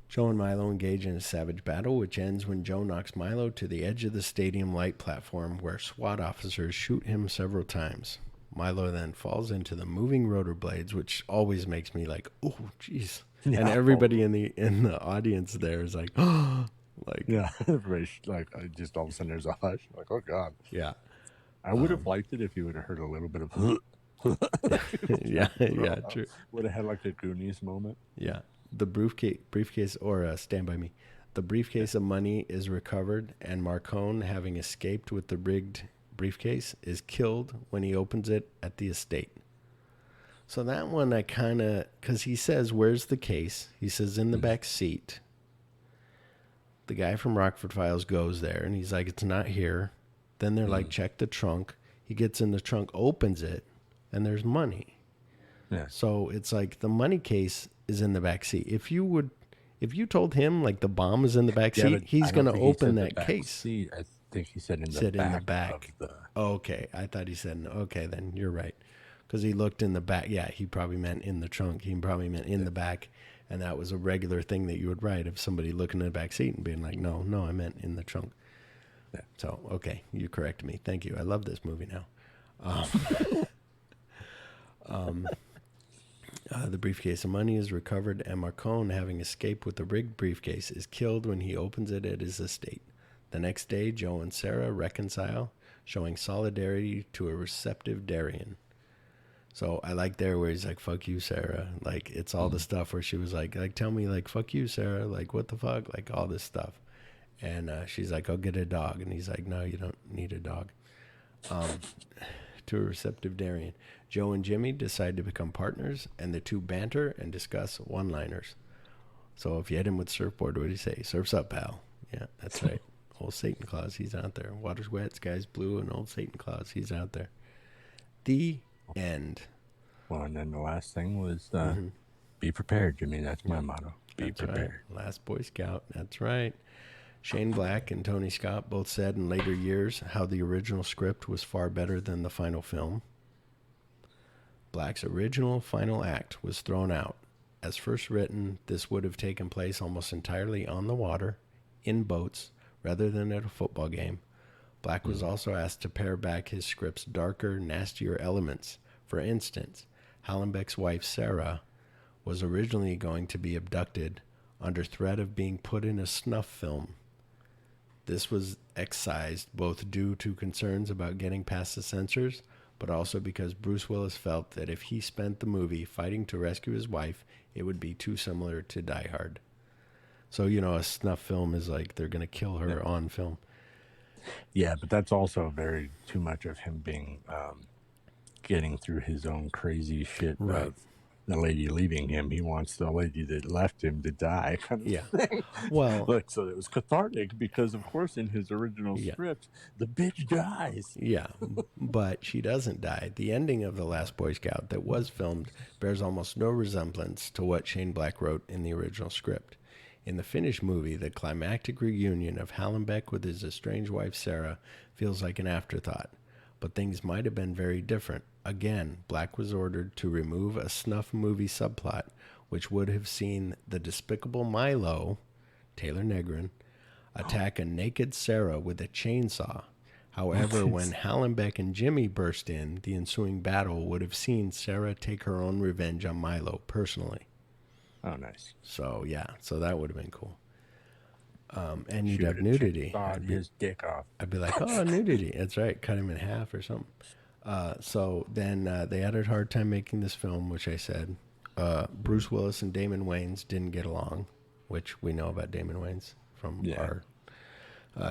Joe and Milo engage in a savage battle, which ends when Joe knocks Milo to the edge of the stadium light platform where SWAT officers shoot him several times. Milo then falls into the moving rotor blades, which always makes me like, oh, jeez. Yeah. And everybody in the audience there is like, oh, like, yeah, everybody's like, just all of a sudden there's a hush. Like, oh God. Yeah. I would have liked it if you would have heard a little bit of, yeah, true. Would have had like a Goonies moment. Yeah. The briefcase, or Stand By Me. The briefcase of money is recovered, and Marcone, having escaped with the rigged briefcase, is killed when he opens it at the estate. So that one I kind of, because he says, where's the case? He says, in the back seat. The guy from Rockford Files goes there, and he's like, it's not here. Then they're like, check the trunk. He gets in the trunk, opens it, and there's money. Yeah. So it's like the money case is in the back seat. If you told him like the bomb is in the back seat, he's going to open that case. Seat. I think he said in the back. Okay. I thought he said, okay, then you're right. Because he looked in the back. Yeah, he probably meant in the trunk. He probably meant in the back. And that was a regular thing that you would write of somebody looking in the back seat and being like, no, I meant in the trunk. Yeah. So, okay, you corrected me. Thank you. I love this movie now. The briefcase of money is recovered, and Marcone, having escaped with the rigged briefcase, is killed when he opens it at his estate. The next day, Joe and Sarah reconcile, showing solidarity to a receptive Darian. So I like there where he's like, fuck you, Sarah. Like, it's all the stuff where she was like, tell me, like, fuck you, Sarah. Like, what the fuck? Like, all this stuff. And she's like, I'll get a dog. And he's like, no, you don't need a dog. To a receptive Darian. Joe and Jimmy decide to become partners, and the two banter and discuss one-liners. So if you hit him with surfboard, what do you say? Surf's up, pal. Yeah, that's right. Old Satan Claus, he's out there. Water's wet, sky's blue, and old Satan Claus, he's out there. The end. Well, and then the last thing was be prepared, Jimmy. That's my motto. Be prepared. Right. Last Boy Scout. That's right. Shane Black and Tony Scott both said in later years how the original script was far better than the final film. Black's original final act was thrown out. As first written, this would have taken place almost entirely on the water, in boats, rather than at a football game. Black was also asked to pare back his script's darker, nastier elements. For instance, Hallenbeck's wife, Sarah, was originally going to be abducted under threat of being put in a snuff film. This was excised both due to concerns about getting past the censors, but also because Bruce Willis felt that if he spent the movie fighting to rescue his wife, it would be too similar to Die Hard. So, a snuff film is like they're going to kill her on film. Yeah, but that's also very too much of him being getting through his own crazy shit. Right. The lady leaving him, he wants the lady that left him to die. Kind of thing. Well, so it was cathartic because, of course, in his original script, the bitch dies. Yeah, but she doesn't die. The ending of The Last Boy Scout that was filmed bears almost no resemblance to what Shane Black wrote in the original script. In the finished movie, the climactic reunion of Hallenbeck with his estranged wife Sarah feels like an afterthought, but things might have been very different. Again, Black was ordered to remove a snuff movie subplot, which would have seen the despicable Milo, Taylor Negron, attack a naked Sarah with a chainsaw. However, when Hallenbeck and Jimmy burst in, the ensuing battle would have seen Sarah take her own revenge on Milo personally. Oh, nice. So, so that would have been cool. And you'd have nudity. His dick off. I'd be like, oh, nudity. That's right. Cut him in half or something. So then they had a hard time making this film, which I said. Bruce Willis and Damon Wayans didn't get along, which we know about Damon Wayans from our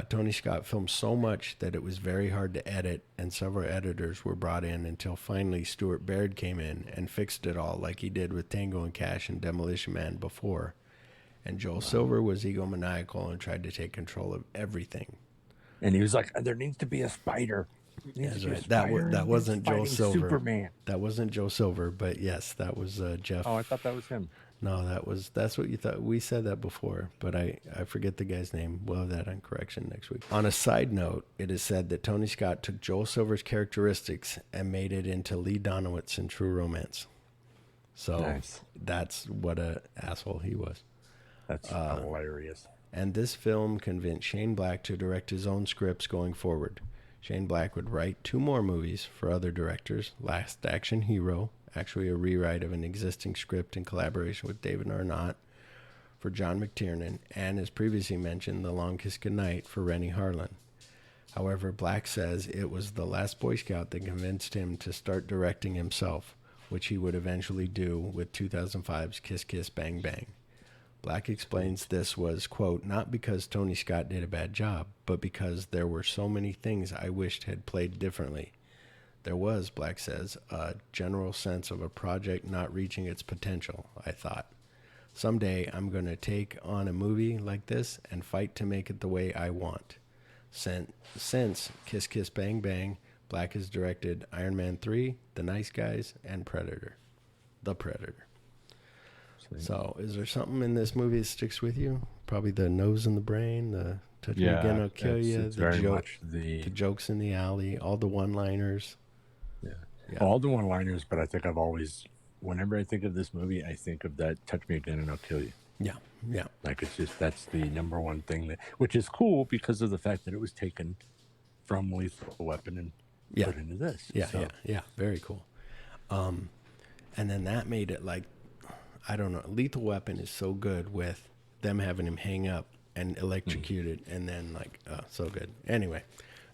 Tony Scott filmed so much that it was very hard to edit, and several editors were brought in until finally Stuart Baird came in and fixed it all like he did with Tango and Cash and Demolition Man before. And Joel Silver was egomaniacal and tried to take control of everything. And he was like, there needs to be a spider. That wasn't Joel Silver. Superman. That wasn't Joe Silver, but yes, that was Jeff. Oh, I thought that was him. No, that's what you thought. We said that before, but I forget the guy's name. We'll have that on correction next week. On a side note, it is said that Tony Scott took Joel Silver's characteristics and made it into Lee Donowitz in True Romance. So nice. That's what a asshole he was. That's hilarious. And this film convinced Shane Black to direct his own scripts going forward. Shane Black would write 2 more movies for other directors, Last Action Hero, actually a rewrite of an existing script in collaboration with David Arnott for John McTiernan, and as previously mentioned, The Long Kiss Goodnight for Rennie Harlan. However, Black says it was The Last Boy Scout that convinced him to start directing himself, which he would eventually do with 2005's Kiss Kiss Bang Bang. Black explains this was, quote, not because Tony Scott did a bad job, but because there were so many things I wished had played differently. There was, Black says, a general sense of a project not reaching its potential, I thought. Someday I'm going to take on a movie like this and fight to make it the way I want. Since Kiss Kiss Bang Bang, Black has directed Iron Man 3, The Nice Guys, and Predator. The Predator. So, is there something in this movie that sticks with you? Probably the nose in the brain, the touch me again, I'll kill you, the jokes in the alley, all the one-liners. Yeah, all the one-liners. But I think I've always, whenever I think of this movie, I think of that "touch me again and I'll kill you." Yeah. Like it's just that's the number one thing which is cool because of the fact that it was taken from Lethal Weapon and put into this. Yeah. Very cool. And then that made it like. I don't know. Lethal Weapon is so good with them having him hang up and electrocuted and then so good. Anyway,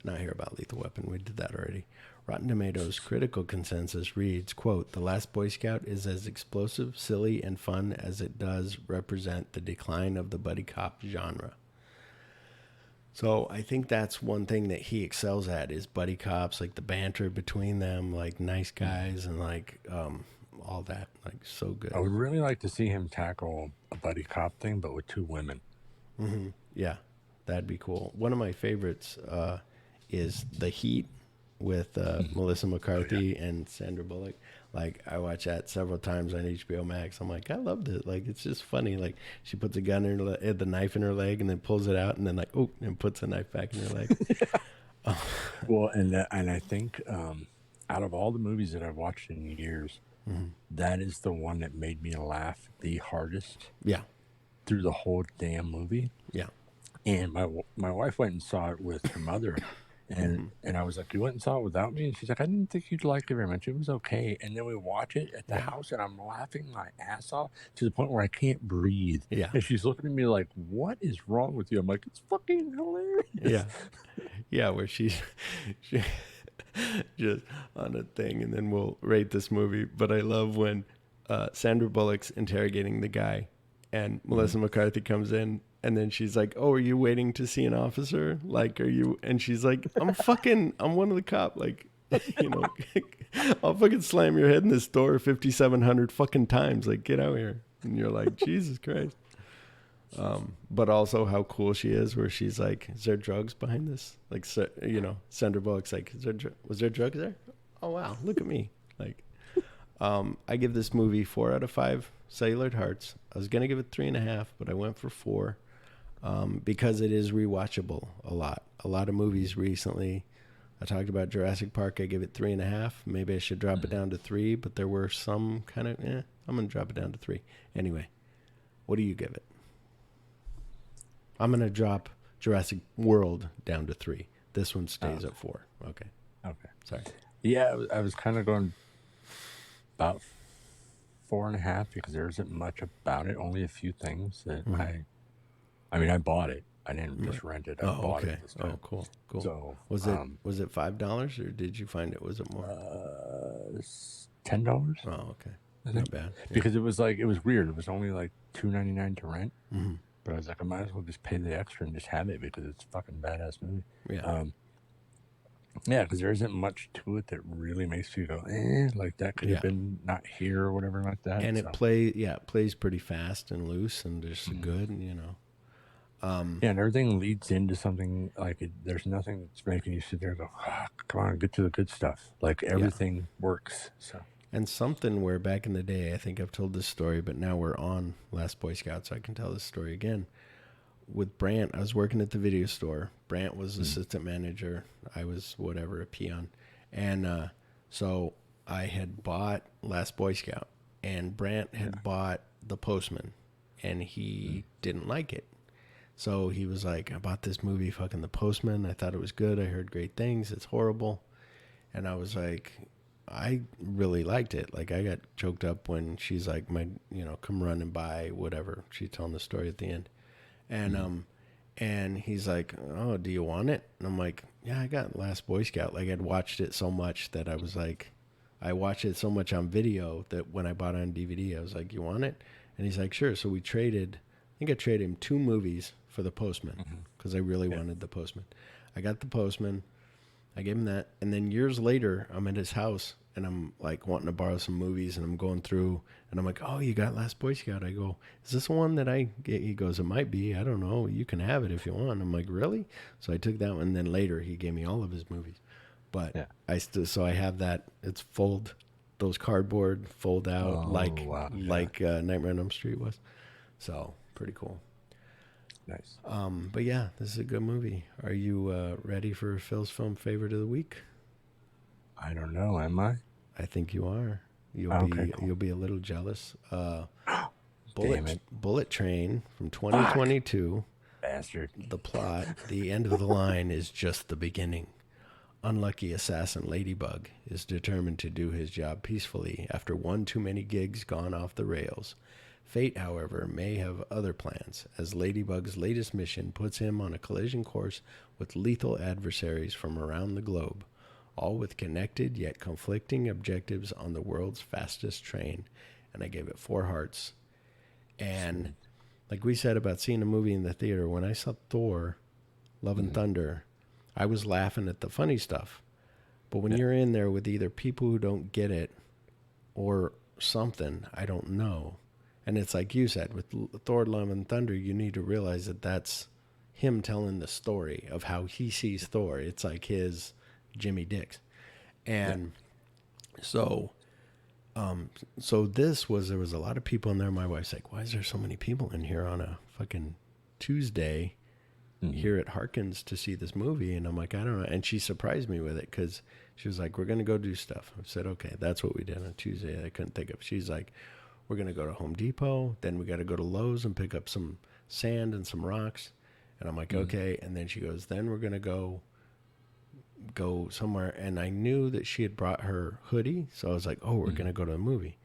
not here about Lethal Weapon. We did that already. Rotten Tomatoes critical consensus reads, quote, The Last Boy Scout is as explosive, silly, and fun as it does represent the decline of the buddy cop genre. So I think that's one thing that he excels at is buddy cops, like the banter between them, like nice guys and all that, like so good. I would really like to see him tackle a buddy cop thing, but with 2 women. Mm-hmm. Yeah, that'd be cool. One of my favorites is The Heat with Melissa McCarthy and Sandra Bullock. Like I watch that several times on HBO Max. I'm like, I loved it. Like it's just funny. Like she puts a gun in her the knife in her leg and then pulls it out and then and puts the knife back in her leg. Well, and I think out of all the movies that I've watched in years. Mm-hmm. That is the one that made me laugh the hardest. Yeah. Through the whole damn movie. Yeah. And my wife went and saw it with her mother. And I was like, you went and saw it without me? And she's like, I didn't think you'd like it very much. It was okay. And then we watch it at the house and I'm laughing my ass off to the point where I can't breathe. Yeah. And she's looking at me like, what is wrong with you? I'm like, it's fucking hilarious. Yeah. Yeah, where she just on a thing, and then we'll rate this movie. But I love when Sandra Bullock's interrogating the guy, and Melissa McCarthy comes in, and then she's like, "Oh, are you waiting to see an officer? Like, are you?" And she's like, I'm one of the cop. Like, I'll fucking slam your head in this door 5,700 fucking times. Like, get out here. And you're like, Jesus Christ. But also how cool she is, where she's like, "Is there drugs behind this?" Like, Sandra Bullock's like, "Was there drugs there? Oh wow, look at me!" Like, I give this movie 4 out of 5 cellular hearts. I was gonna give it 3.5, but I went for 4 because it is rewatchable a lot. A lot of movies recently. I talked about Jurassic Park. I give it 3.5. Maybe I should drop it down to 3, but there were some kind of. I'm gonna drop it down to 3 anyway. What do you give it? I'm going to drop Jurassic World down to 3. This one stays at 4. Okay. Sorry. Yeah, I was kind of going about 4.5 because there isn't much about it. Only a few things that I bought it. I didn't just rent it. I bought it this time. Oh, cool. So was it $5 or did you find it? Was it more? $10. Oh, okay. Not bad. Because it was weird. It was only like $2.99 to rent. Mm-hmm. But I was like, I might as well just pay the extra and just have it because it's a fucking badass movie. Yeah. Yeah, because there isn't much to it that really makes you go, like that could have been not here or whatever like that. And it plays pretty fast and loose and just good, you know. Yeah, and everything leads into something like there's nothing that's making you sit there and go, come on, get to the good stuff. Like everything works. So. And something where back in the day, I think I've told this story, but now we're on Last Boy Scout, so I can tell this story again. With Brant, I was working at the video store. Brant was assistant manager. I was whatever, a peon. And so I had bought Last Boy Scout, and Brant had bought The Postman, and he didn't like it. So he was like, I bought this movie, fucking The Postman. I thought it was good. I heard great things. It's horrible. And I was like, I really liked it. Like, I got choked up when she's like, come running by, whatever. She's telling the story at the end. And he's like, oh, do you want it? And I'm like, yeah, I got Last Boy Scout. Like, I'd watched it so much that I was like, I watched it so much on video that when I bought it on DVD, I was like, you want it? And he's like, sure. So we traded, I think I traded him 2 movies for The Postman because I really wanted The Postman. I got The Postman. I gave him that. And then years later, I'm at his house and I'm like wanting to borrow some movies and I'm going through and I'm like, oh, you got Last Boy Scout? I go, is this one that I get? He goes, it might be. I don't know. You can have it if you want. I'm like, really? So I took that one. And then later he gave me all of his movies. But so I have that. It's those cardboard fold out like Nightmare on Elm Street was. So pretty cool. Nice. But yeah, this is a good movie. Are you ready for Phil's film favorite of the week? I don't know. Am I? I think you are. You'll be a little jealous. Bullet Train from 2022. Bastard. The plot, the end of the line is just the beginning. Unlucky assassin Ladybug is determined to do his job peacefully after one too many gigs gone off the rails. Fate, however, may have other plans, as Ladybug's latest mission puts him on a collision course with lethal adversaries from around the globe, all with connected yet conflicting objectives on the world's fastest train. And I gave it 4 hearts. And like we said about seeing a movie in the theater, when I saw Thor, Love and Thunder, I was laughing at the funny stuff. But when you're in there with either people who don't get it or something, I don't know. And it's like you said, with Thor, Love and Thunder, you need to realize that that's him telling the story of how he sees Thor. It's like his Jimmy Dix. And so there was a lot of people in there. My wife's like, why is there so many people in here on a fucking Tuesday here at Harkins to see this movie? And I'm like, I don't know. And she surprised me with it because she was like, we're going to go do stuff. I said, okay, that's what we did on Tuesday. I couldn't think of. She's like, we're going to go to Home Depot. Then we got to go to Lowe's and pick up some sand and some rocks. And I'm like, okay. And then she goes, then we're going to go somewhere. And I knew that she had brought her hoodie. So I was like, oh, we're going to go to a movie.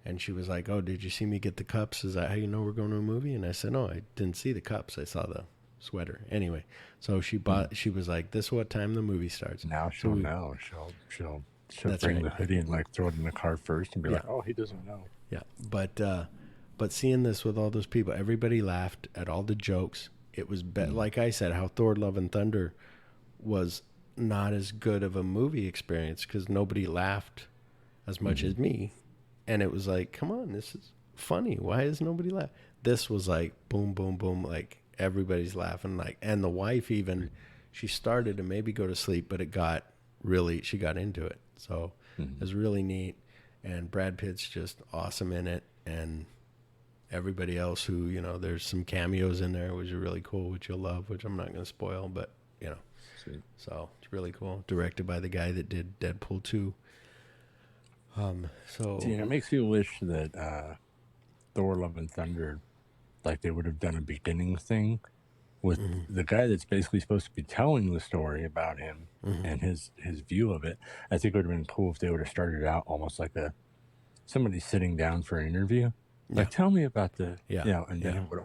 And she was like, oh, did you see me get the cups? Is that how you know we're going to a movie? And I said, no, I didn't see the cups. I saw the sweater. Anyway, so she she was like, this is what time the movie starts. Now she'll know. She'll bring the hoodie and like throw it in the car first and be like, oh, he doesn't know. Yeah. But seeing this with all those people, everybody laughed at all the jokes. It was like I said, how Thor Love and Thunder was not as good of a movie experience because nobody laughed as much as me. And it was like, come on, this is funny. Why is nobody laughing? This was like boom, boom, boom. Like everybody's laughing. Like, and the wife even, she started to maybe go to sleep, but she got into it. So it was really neat. And Brad Pitt's just awesome in it. And everybody else who, there's some cameos in there, which are really cool, which you'll love, which I'm not going to spoil, but, Sweet. So it's really cool. Directed by the guy that did Deadpool 2. It makes you wish that Thor Love and Thunder, like they would have done a beginning thing with the guy that's basically supposed to be telling the story about him and his view of it. I think it would have been cool if they would have started out almost like somebody sitting down for an interview. Like, tell me about and then it would,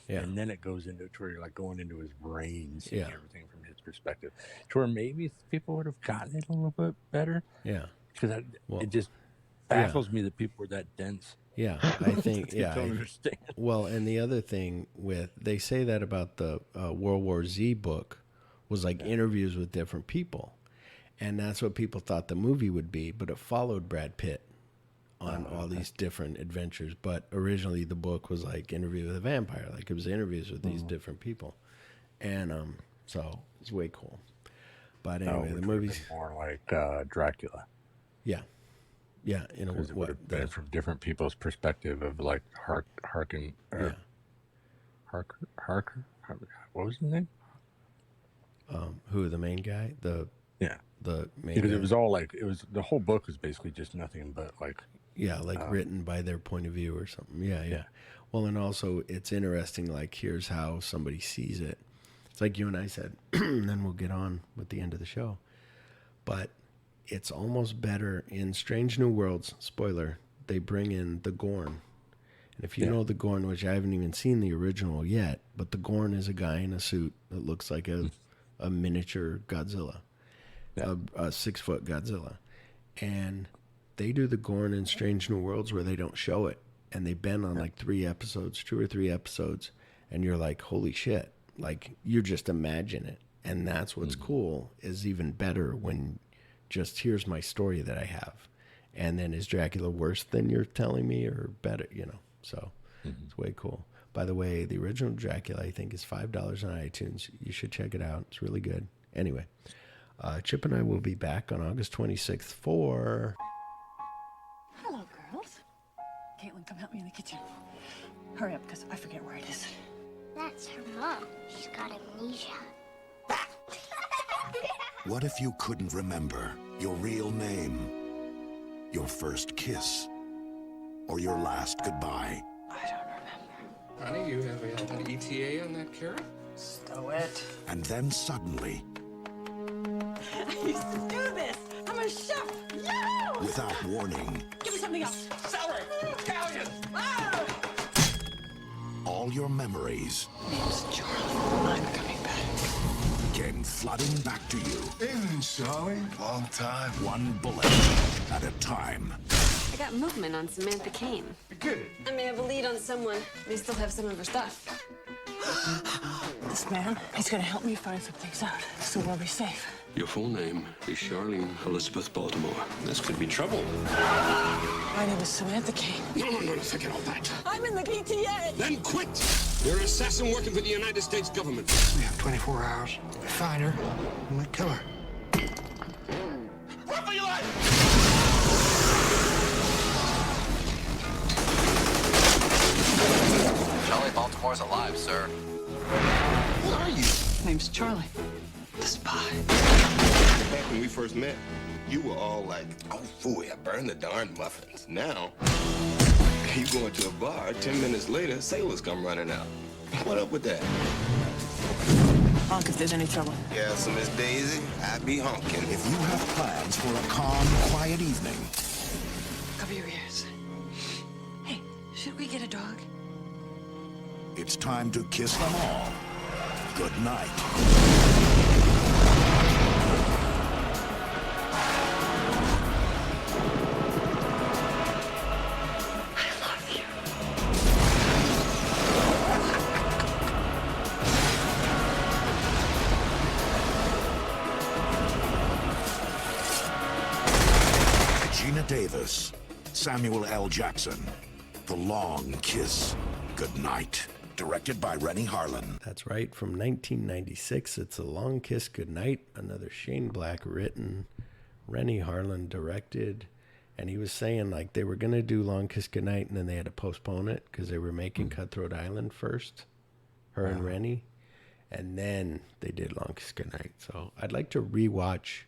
and then it goes into to where you're like going into his brain, seeing everything from his perspective, to where maybe people would have gotten it a little bit better. Yeah. Because it just baffles me that people were that dense Yeah, I think, I yeah. don't understand. Well, and the other thing they say that about the World War Z book was like interviews with different people. And that's what people thought the movie would be, but it followed Brad Pitt on all these different adventures. But originally the book was like Interview with a Vampire. Like it was interviews with these different people. And so it's way cool. But anyway, the movie's more like Dracula. Yeah. Yeah, in a Because it would have been from different people's perspective of like Harker. What was his name? Who, the main guy? The main because guy. it was all like the whole book was basically just nothing but like written by their point of view or something. Yeah. Well, and also it's interesting. Like here's how somebody sees it. It's like you and I said, and then we'll get on with the end of the show. But it's almost better in Strange New Worlds. Spoiler: they bring in the Gorn. And if you know the Gorn, which I haven't even seen the original yet, but the Gorn is a guy in a suit that looks like a miniature Godzilla. A 6-foot Godzilla. And they do the Gorn in Strange New Worlds where they don't show it. And they've been on like 2 or 3 episodes. And you're like, holy shit. Like, you just imagine it. And that's what's cool, is even better when just here's my story that I have. And then is Dracula worse than you're telling me or better, So it's way cool. By the way, the original Dracula, I think, is $5 on iTunes. You should check it out. It's really good. Anyway. Chip and I will be back on August 26th for... Hello, girls. Caitlin, come help me in the kitchen. Hurry up, because I forget where it is. That's her mom. She's got amnesia. What if you couldn't remember your real name, your first kiss, or your last goodbye? I don't remember. Honey, you have an ETA on that carrot? Stow it. And then suddenly, I used to do this. I'm a chef. Yeah! without warning, Give me something else. Celery! Italian! Ah! all your memories Name's Charlie. I'm coming back. came flooding back to you. Evening, Charlie. Long time. One bullet at a time. I got movement on Samantha Kane. Good. I may have a lead on someone. They still have some of her stuff. This man, he's gonna help me find some things out, so we'll be safe. Your full name is Charlene Elizabeth Baltimore. This could be trouble. My name is Samantha Kane. No, forget all that. I'm in the PTA. Then quit! You're an assassin working for the United States government. We have 24 hours. We find her, and we kill her. Run for your life! Charlie Baltimore's alive, sir. Who are you? Name's Charlie. The spy. Back when we first met, you were all like, oh, phooey, I burned the darn muffins. Now, you go into a bar, 10 minutes later, sailors come running out. What up with that? Honk if there's any trouble. Yeah, so Miss Daisy, I'd be honking. If you have plans for a calm, quiet evening, Cover your ears. Hey, should we get a dog? it's time to kiss them all. Good night. Gina Davis, Samuel L. Jackson, The Long Kiss, Good Night. Directed by Rennie Harlan. That's right, from 1996. It's A Long Kiss Goodnight, another Shane Black written, Rennie Harlan directed. And he was saying like they were going to do Long Kiss Goodnight and then they had to postpone it because they were making Cutthroat Island first, her and Rennie. And then they did Long Kiss Goodnight. So I'd like to rewatch.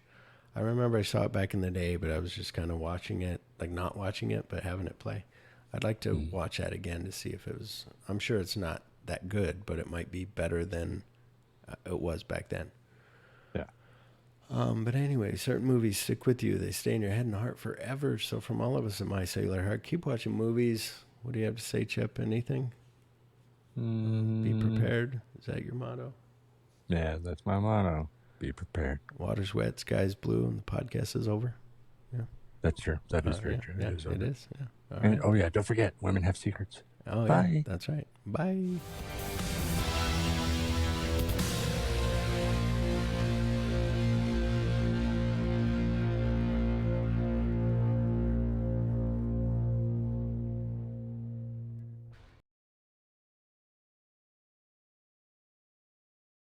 I remember I saw it back in the day, but I was just kind of watching it, like not watching it, but having it play. I'd like to watch that again to see if it was, I'm sure it's not that good, but it might be better than it was back then. Yeah. But anyway, certain movies stick with you. They stay in your head and heart forever. So from all of us at My Cellular Heart, keep watching movies. What do you have to say, Chip? Anything? Be prepared. Is that your motto? Yeah, that's my motto. Be prepared. Water's wet, sky's blue, and the podcast is over. Yeah. That's true. That is very Yeah, true. yeah, It is. it is. Yeah. All And, right. oh, yeah, don't forget, women have secrets. Oh, Bye. yeah, that's right. Bye.